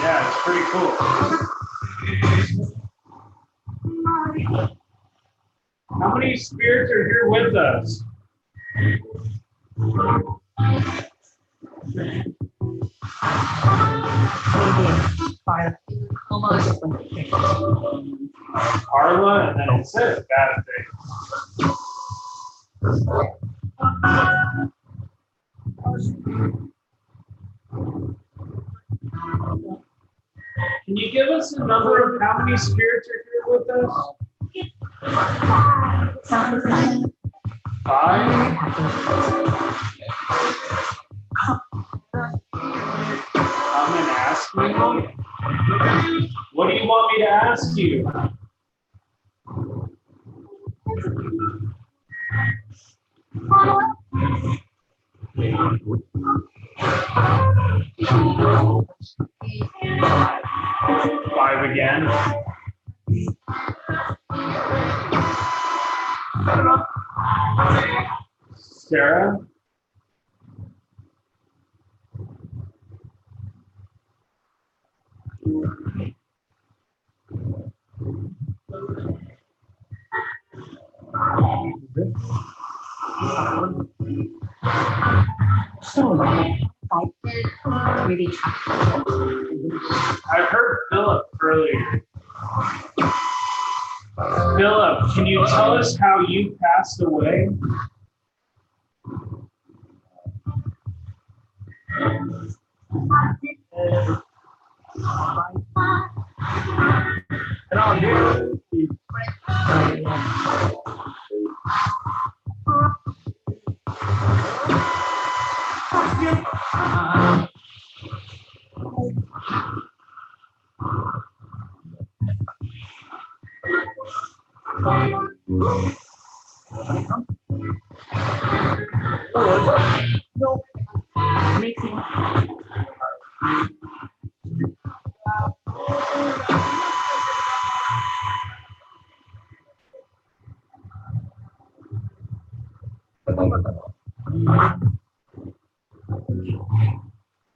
Yeah, it's pretty cool. How many spirits are here with us? Carla, and then it says bad things. Can you give us a number of how many spirits are here with us? 5? Come and ask me. What do you want me to ask you? Five again. Sarah? So, I did really try. I heard Philip earlier. Philip, can you tell us how you passed away?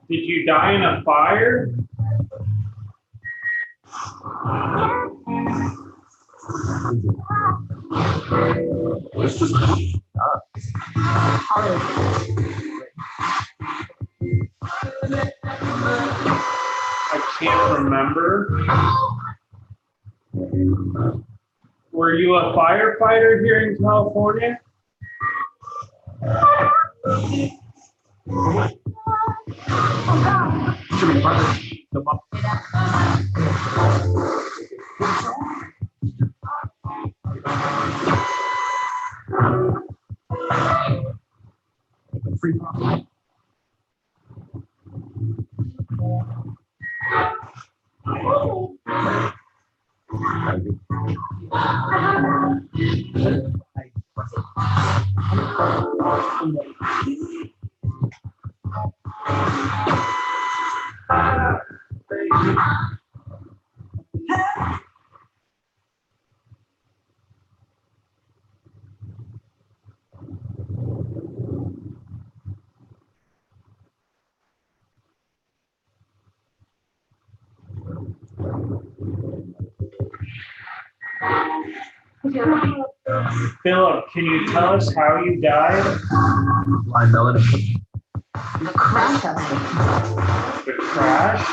Did you die in a fire? I can't remember. Were you a firefighter here in California? Philip, can you tell us how you died? The crash of it. The crash?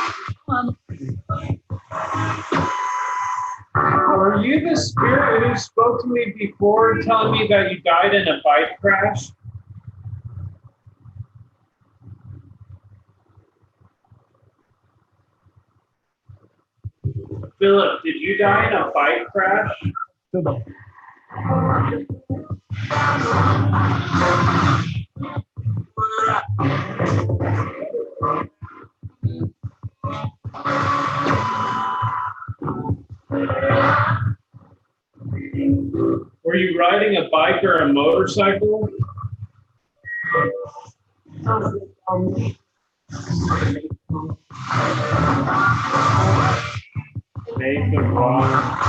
Were you the spirit who spoke to me before telling me that you died in a bike crash? Philip, did you die in a bike crash? Were you riding a bike or a motorcycle? Nathan, wow.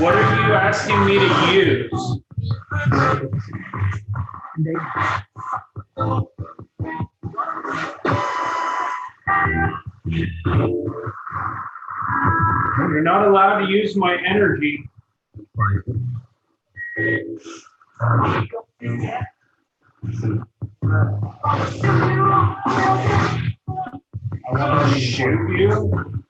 What are you asking me to use? You're not allowed to use my energy. I want to shoot you.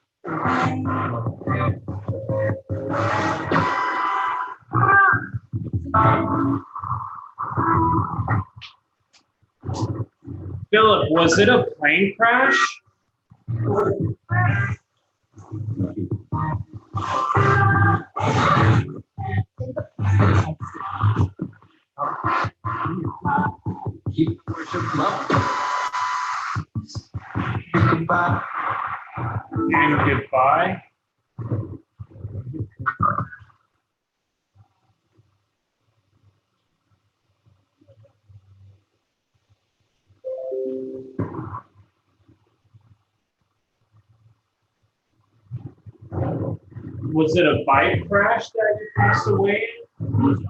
Philip, was it a plane crash? And goodbye. Was it a bike crash that you passed away in?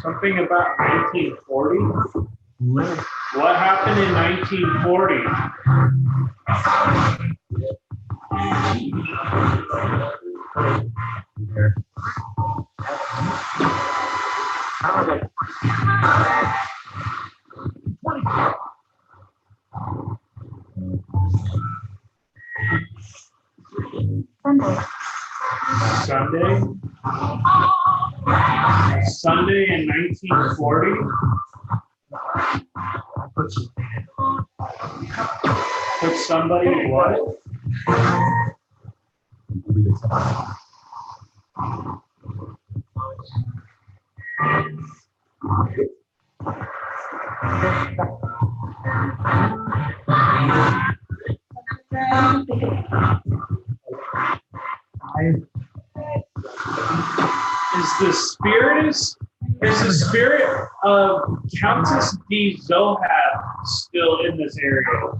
Something about 1940? What happened in 1940? Sunday? Sunday in 1940? Put somebody what? Is the spirit of Countess D. Zohab still in this area?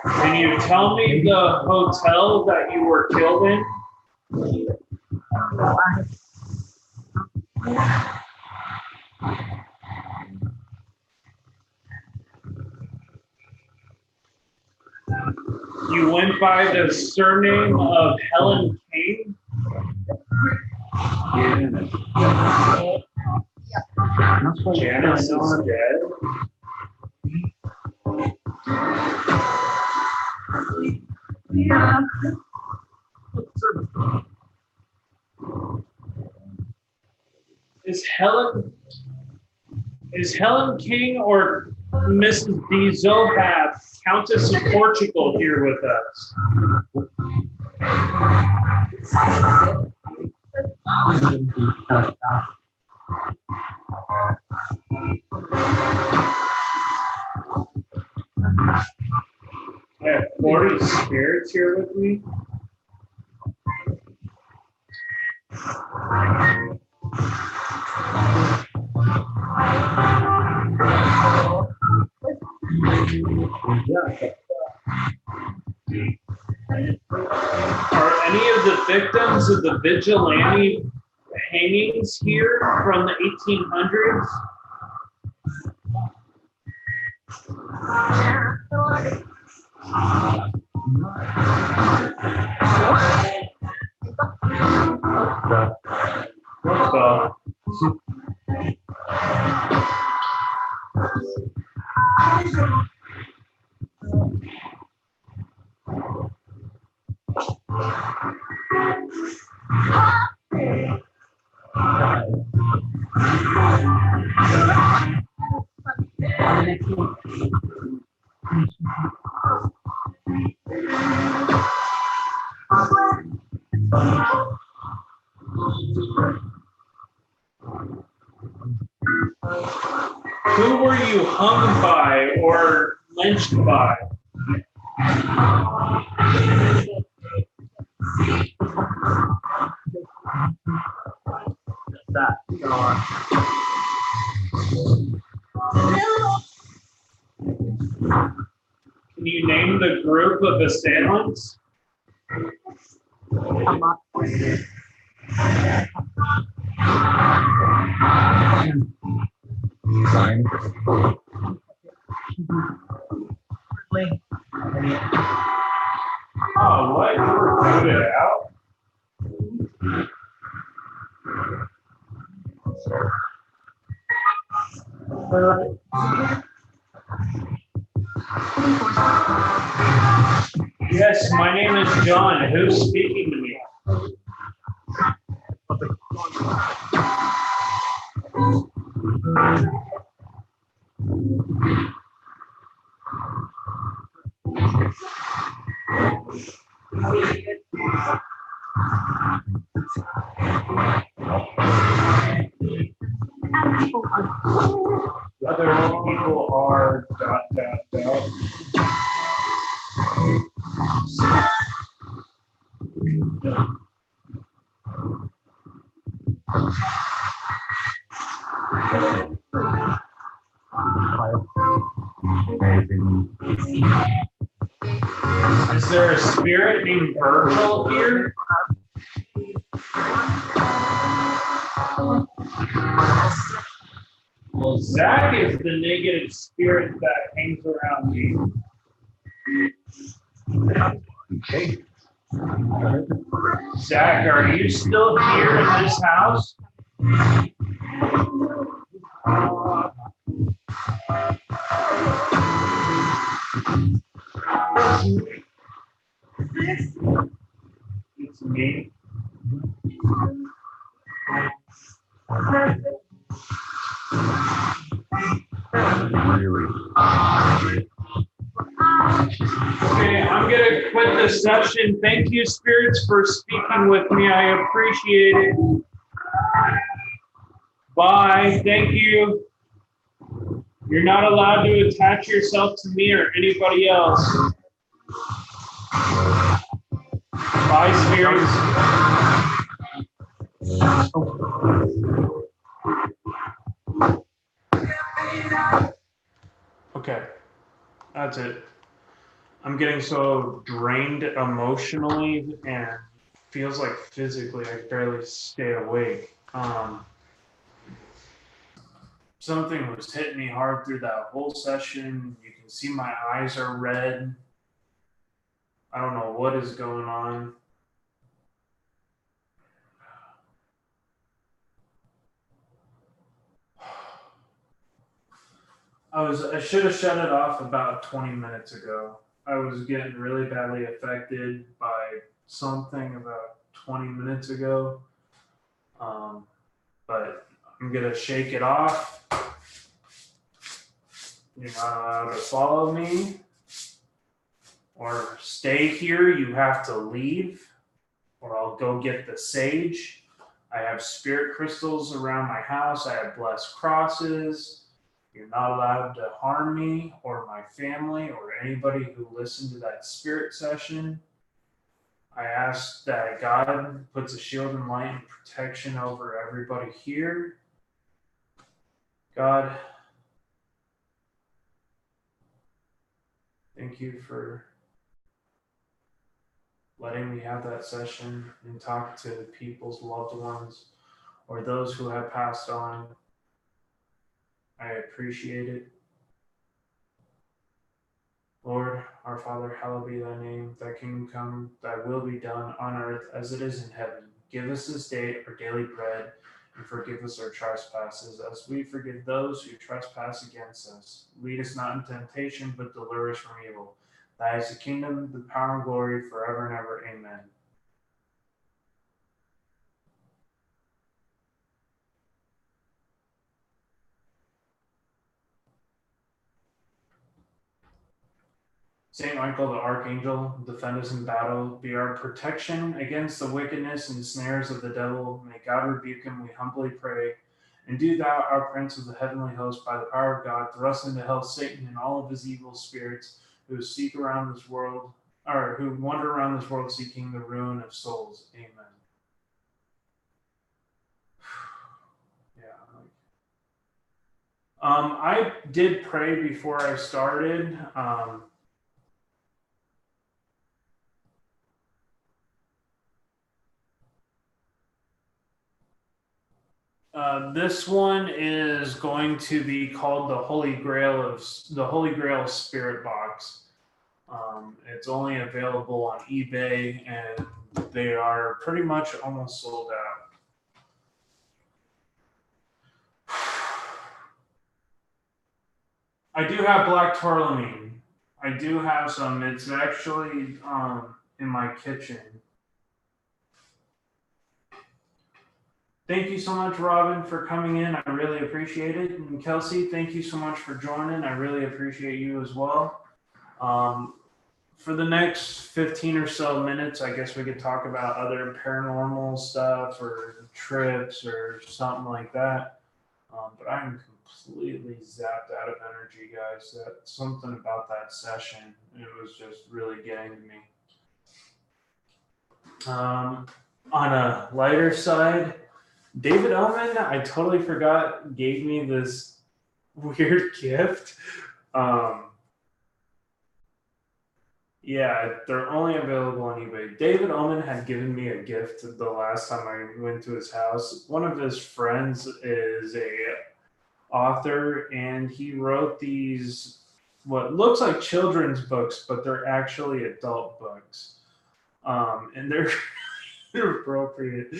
Can you tell me the hotel that you were killed in? You went by the surname of Helen King? Janice is dead. Is Helen King or Mrs. D. Zohab, Countess of Portugal, here with us? I have 40 spirits here with me. Are any of the victims of the vigilante hangings here from the 1800s? What the? Who were you hung by or lynched by? Can you name the group of assailants? Oh, what? You were good out? Yes, my name is John. Who's speaking to me? Other people are ... Is there a spirit named Virgil here? Well, Zach is the negative spirit that hangs around me. Okay. Zach, are you still here in this house? It's me. Okay, I'm gonna quit this session. Thank you, spirits, for speaking with me. I appreciate it. Bye. Thank you. You're not allowed to attach yourself to me or anybody else. Bye, spirits. Okay, that's it. I'm getting so drained emotionally and feels like physically I barely stay awake. Something was hitting me hard through that whole session. You can see my eyes are red. I don't know what is going on. I should have shut it off about 20 minutes ago. I was getting really badly affected by something about 20 minutes ago. But I'm gonna shake it off. You're not allowed to follow me or stay here. You have to leave, or I'll go get the sage. I have spirit crystals around my house. I have blessed crosses. You're not allowed to harm me or my family or anybody who listened to that spirit session. I ask that God puts a shield and light and protection over everybody here. God, thank you for letting me have that session and talk to people's loved ones or those who have passed on. I appreciate it. Lord, our Father, hallowed be thy name. Thy kingdom come, thy will be done on earth as it is in heaven. Give us this day our daily bread, and forgive us our trespasses, as we forgive those who trespass against us. Lead us not into temptation, but deliver us from evil. Thy is the kingdom, the power, and glory, forever and ever. Amen. Saint Michael the Archangel, defend us in battle, be our protection against the wickedness and snares of the devil. May God rebuke him, we humbly pray. And do thou, our Prince of the heavenly host, by the power of God, thrust into hell Satan and all of his evil spirits who seek around this world, or who wander around this world seeking the ruin of souls. Amen. Yeah. I did pray before I started. This one is going to be called the Holy Grail Spirit Box. It's only available on eBay, and they are pretty much almost sold out. I do have black tourmaline. I do have some. It's actually in my kitchen. Thank you so much, Robin, for coming in. I really appreciate it. And Kelsey, thank you so much for joining. I really appreciate you as well. For the next 15 or so minutes, I guess we could talk about other paranormal stuff or trips or something like that. But I'm completely zapped out of energy, guys. That something about that session, it was just really getting to me. On a lighter side, David Oman, I totally forgot, gave me this weird gift. Yeah, they're only available on eBay. David Oman had given me a gift the last time I went to his house. One of his friends is a author, and he wrote these what looks like children's books, but they're actually adult books, and they're they're appropriate.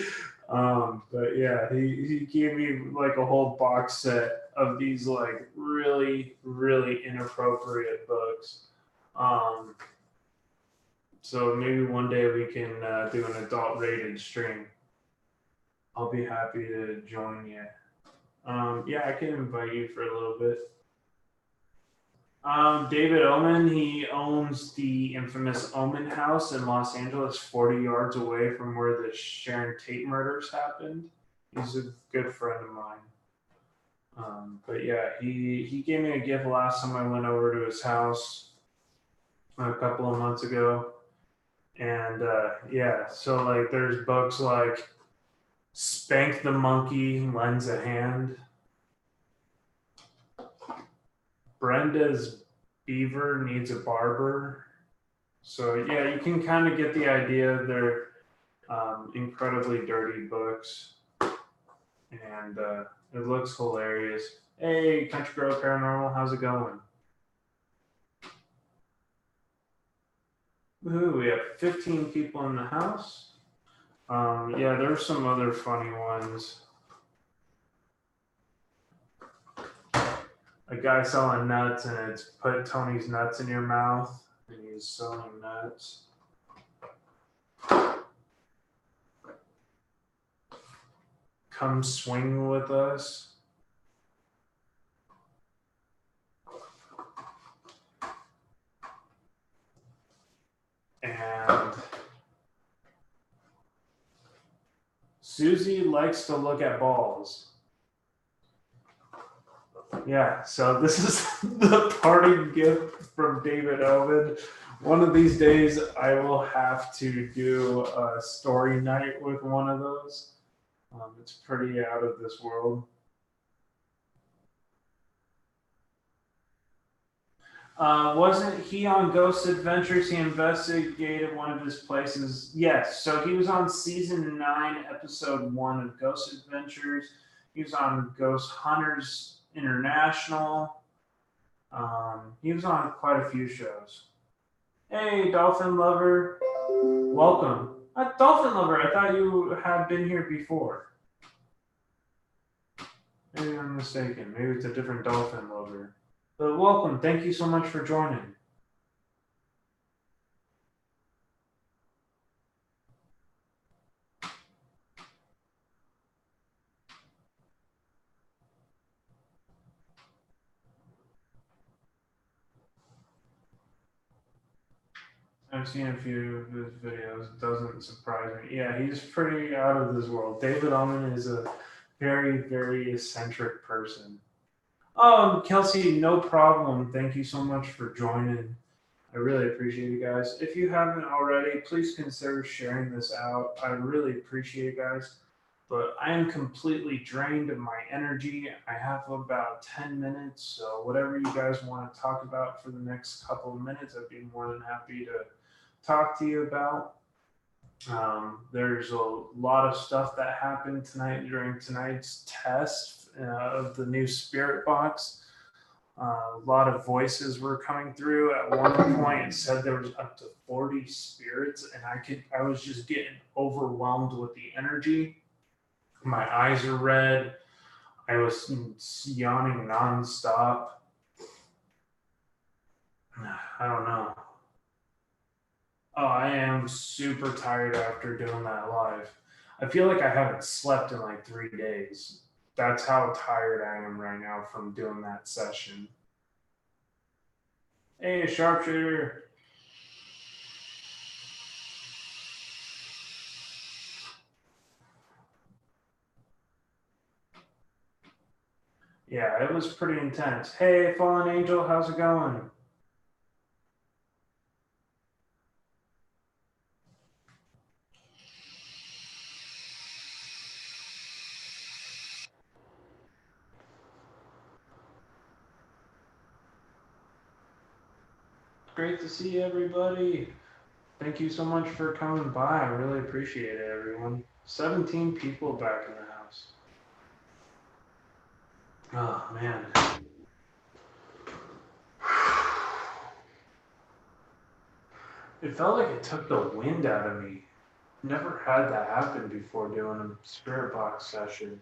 But yeah, he gave me like a whole box set of these like really really inappropriate books. So maybe one day we can do an adult rated stream. I'll be happy to join you. Yeah, I can invite you for a little bit. David Oman, he owns the infamous Oman House in Los Angeles, 40 yards away from where the Sharon Tate murders happened. He's a good friend of mine. But yeah, he gave me a gift last time I went over to his house a couple of months ago. And yeah, so like there's books like Spank the Monkey Lends a Hand, Brenda's Beaver Needs a Barber. So yeah, you can kind of get the idea. They're incredibly dirty books, and it looks hilarious. Hey, Country Girl Paranormal, how's it going? Woohoo, we have 15 people in the house. Yeah, there's some other funny ones. A guy selling nuts, and it's put Tony's nuts in your mouth, and he's selling nuts. Come swing with us. And Susie likes to look at balls. Yeah, so this is the parting gift from David Oman. One of these days, I will have to do a story night with one of those. It's pretty out of this world. Wasn't he on Ghost Adventures? He investigated one of his places. Yes, so he was on season 9, episode 1 of Ghost Adventures. He was on Ghost Hunters International. He was on quite a few shows. Hey, Dolphin Lover. Welcome. Dolphin Lover, I thought you had been here before. Maybe I'm mistaken. Maybe it's a different Dolphin Lover. But welcome. Thank you so much for joining. I've seen a few of his videos. It doesn't surprise me. Yeah, he's pretty out of this world. David Oman is a very, very eccentric person. Oh, Kelsey, no problem. Thank you so much for joining. I really appreciate you guys. If you haven't already, please consider sharing this out. I really appreciate you guys. But I am completely drained of my energy. I have about 10 minutes, so whatever you guys want to talk about for the next couple of minutes, I'd be more than happy to talk to you about. There's a lot of stuff that happened tonight during tonight's test of the new spirit box. A lot of voices were coming through. At one point, it said there was up to 40 spirits, and I was just getting overwhelmed with the energy. My eyes are red. I was yawning nonstop. I don't know. Oh, I am super tired after doing that live. I feel like I haven't slept in like 3 days. That's how tired I am right now from doing that session. Hey, sharpshooter. Yeah, it was pretty intense. Hey, Fallen Angel, how's it going? Great to see everybody. Thank you so much for coming by. I really appreciate it, everyone. 17 people back in the house. Oh, man. It felt like it took the wind out of me. Never had that happen before doing a spirit box session.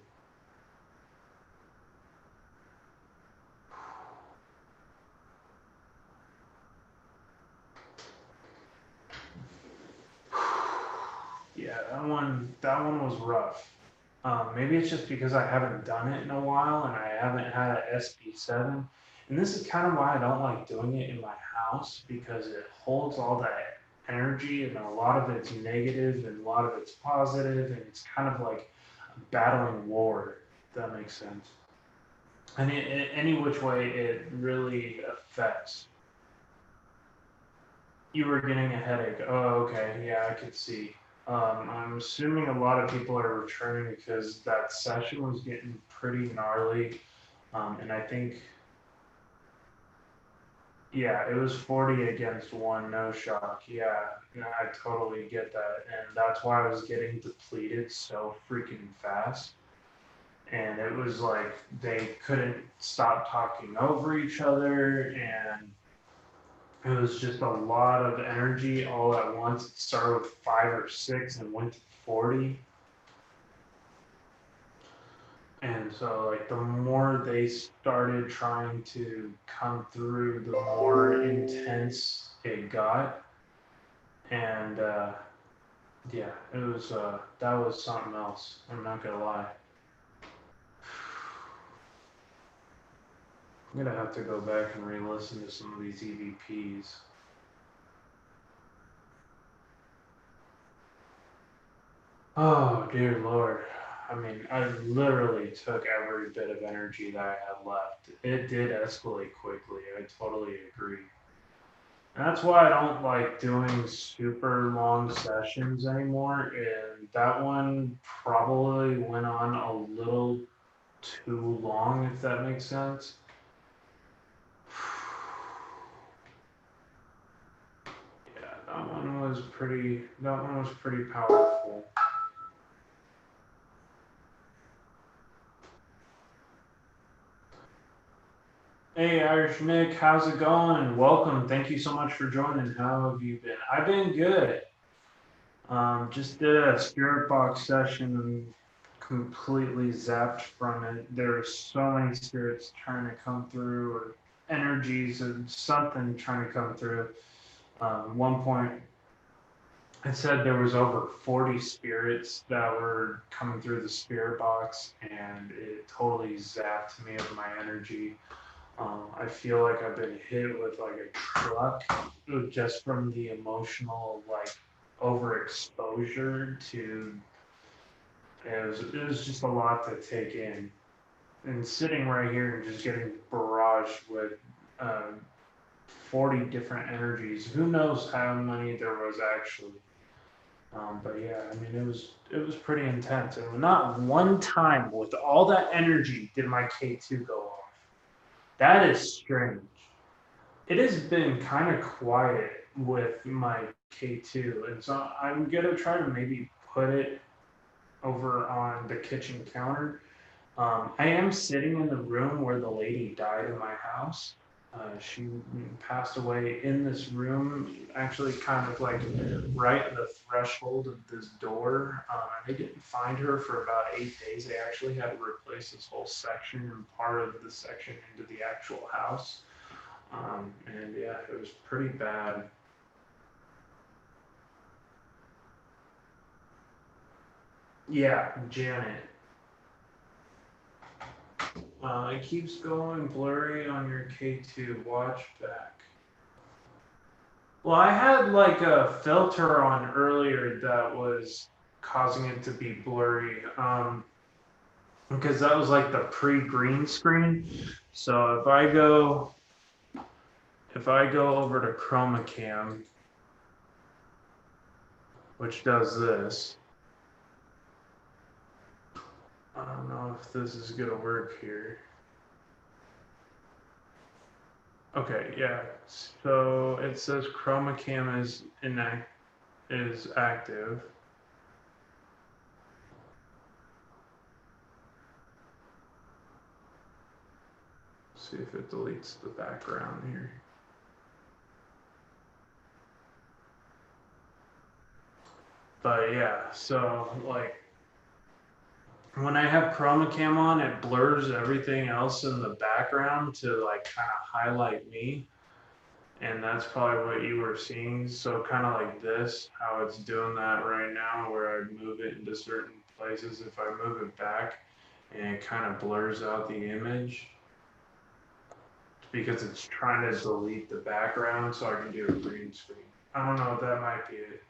Yeah, that one was rough. Maybe it's just because I haven't done it in a while and I haven't had an SP7. And this is kind of why I don't like doing it in my house because it holds all that energy and a lot of it's negative and a lot of it's positive and it's kind of like a battling war, if that makes sense. And any which way, it really affects. You were getting a headache. Oh, okay. Yeah, I could see. I'm assuming a lot of people are returning because that session was getting pretty gnarly. And I think, yeah, it was 40 against one, no shock. Yeah, I totally get that. And that's why I was getting depleted so freaking fast. And it was like they couldn't stop talking over each other. And it was just a lot of energy all at once. It started with 5 or 6 and went to 40. And so, like, the more they started trying to come through, the more intense it got. And yeah, that was something else. I'm not gonna lie. I'm gonna have to go back and re-listen to some of these EVPs. Oh, dear Lord. I mean, I literally took every bit of energy that I had left. It did escalate quickly. I totally agree. And that's why I don't like doing super long sessions anymore. And that one probably went on a little too long, if that makes sense. Yeah, that one was pretty powerful. Hey, Irish Nick, how's it going? Welcome. Thank you so much for joining. How have you been? I've been good. Just did a spirit box session and completely zapped from it. There were so many spirits trying to come through, or energies, or something trying to come through. One point, it said there was over 40 spirits that were coming through the spirit box, and it totally zapped me of my energy. I feel like I've been hit with like a truck just from the emotional like overexposure to it was just a lot to take in. And sitting right here and just getting barraged with uh, 40 different energies. Who knows how many there was actually? But yeah, I mean it was pretty intense. And not one time with all that energy did my K2 go off. That is strange. It has been kind of quiet with my K2, and so I'm gonna try to maybe put it over on the kitchen counter. I am sitting in the room where the lady died in my house. She passed away in this room, actually, kind of like right at the threshold of this door. They didn't find her for about 8 days. They actually had to replace this whole section and part of the section into the actual house. And yeah, it was pretty bad. Yeah, Janet. It keeps going blurry on your K2. Watch back. Well, I had like a filter on earlier that was causing it to be blurry. Because that was like the pre-green screen. So if I go over to Chroma Cam, which does this, I don't know if this is gonna work here. Okay, yeah. So it says Chroma Cam is active. See if it deletes the background here. But yeah, so like when I have Chroma Cam on, it blurs everything else in the background to like kind of highlight me. And that's probably what you were seeing. So kind of like this, how it's doing that right now, where I move it into certain places. If I move it back and it kind of blurs out the image because it's trying to delete the background so I can do a green screen. I don't know, that might be it.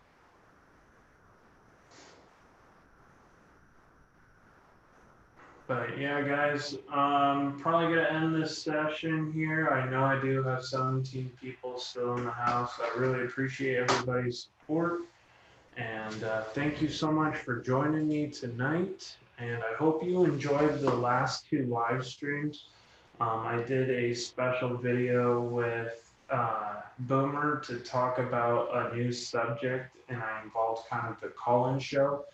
But yeah, guys, probably gonna end this session here. I know I do have 17 people still in the house. I really appreciate everybody's support. And thank you so much for joining me tonight. And I hope you enjoyed the last two live streams. I did a special video with Boomer to talk about a new subject, and I involved kind of the call-in show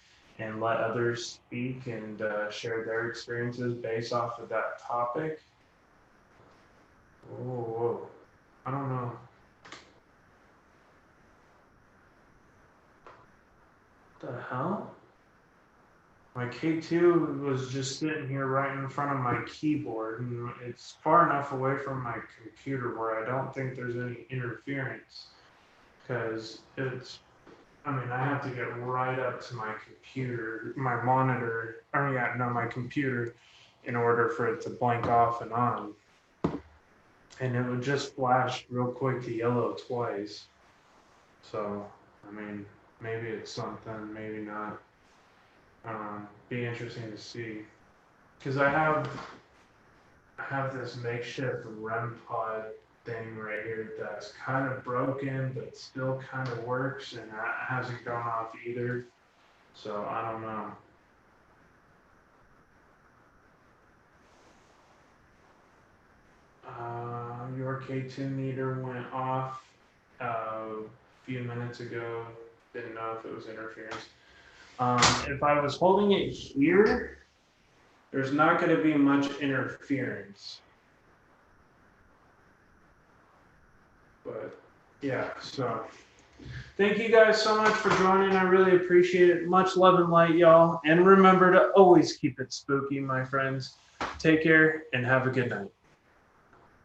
and let others speak and share their experiences based off of that topic. Whoa. I don't know. What the hell? My K2 was just sitting here right in front of my keyboard, and it's far enough away from my computer where I don't think there's any interference. Because it's, I mean, I have to get right up to my computer, my monitor, my computer, in order for it to blink off and on. And it would just flash real quick to yellow twice. So, I mean, maybe it's something, maybe not. Be interesting to see. Because I have this makeshift REM pod thing right here that's kind of broken, but still kind of works, and that hasn't gone off either. So I don't know. Your K2 meter went off a few minutes ago. Didn't know if it was interference. If I was holding it here, there's not going to be much interference. But yeah, so thank you guys so much for joining. I really appreciate it. Much love and light, y'all. And remember to always keep it spooky, my friends. Take care and have a good night.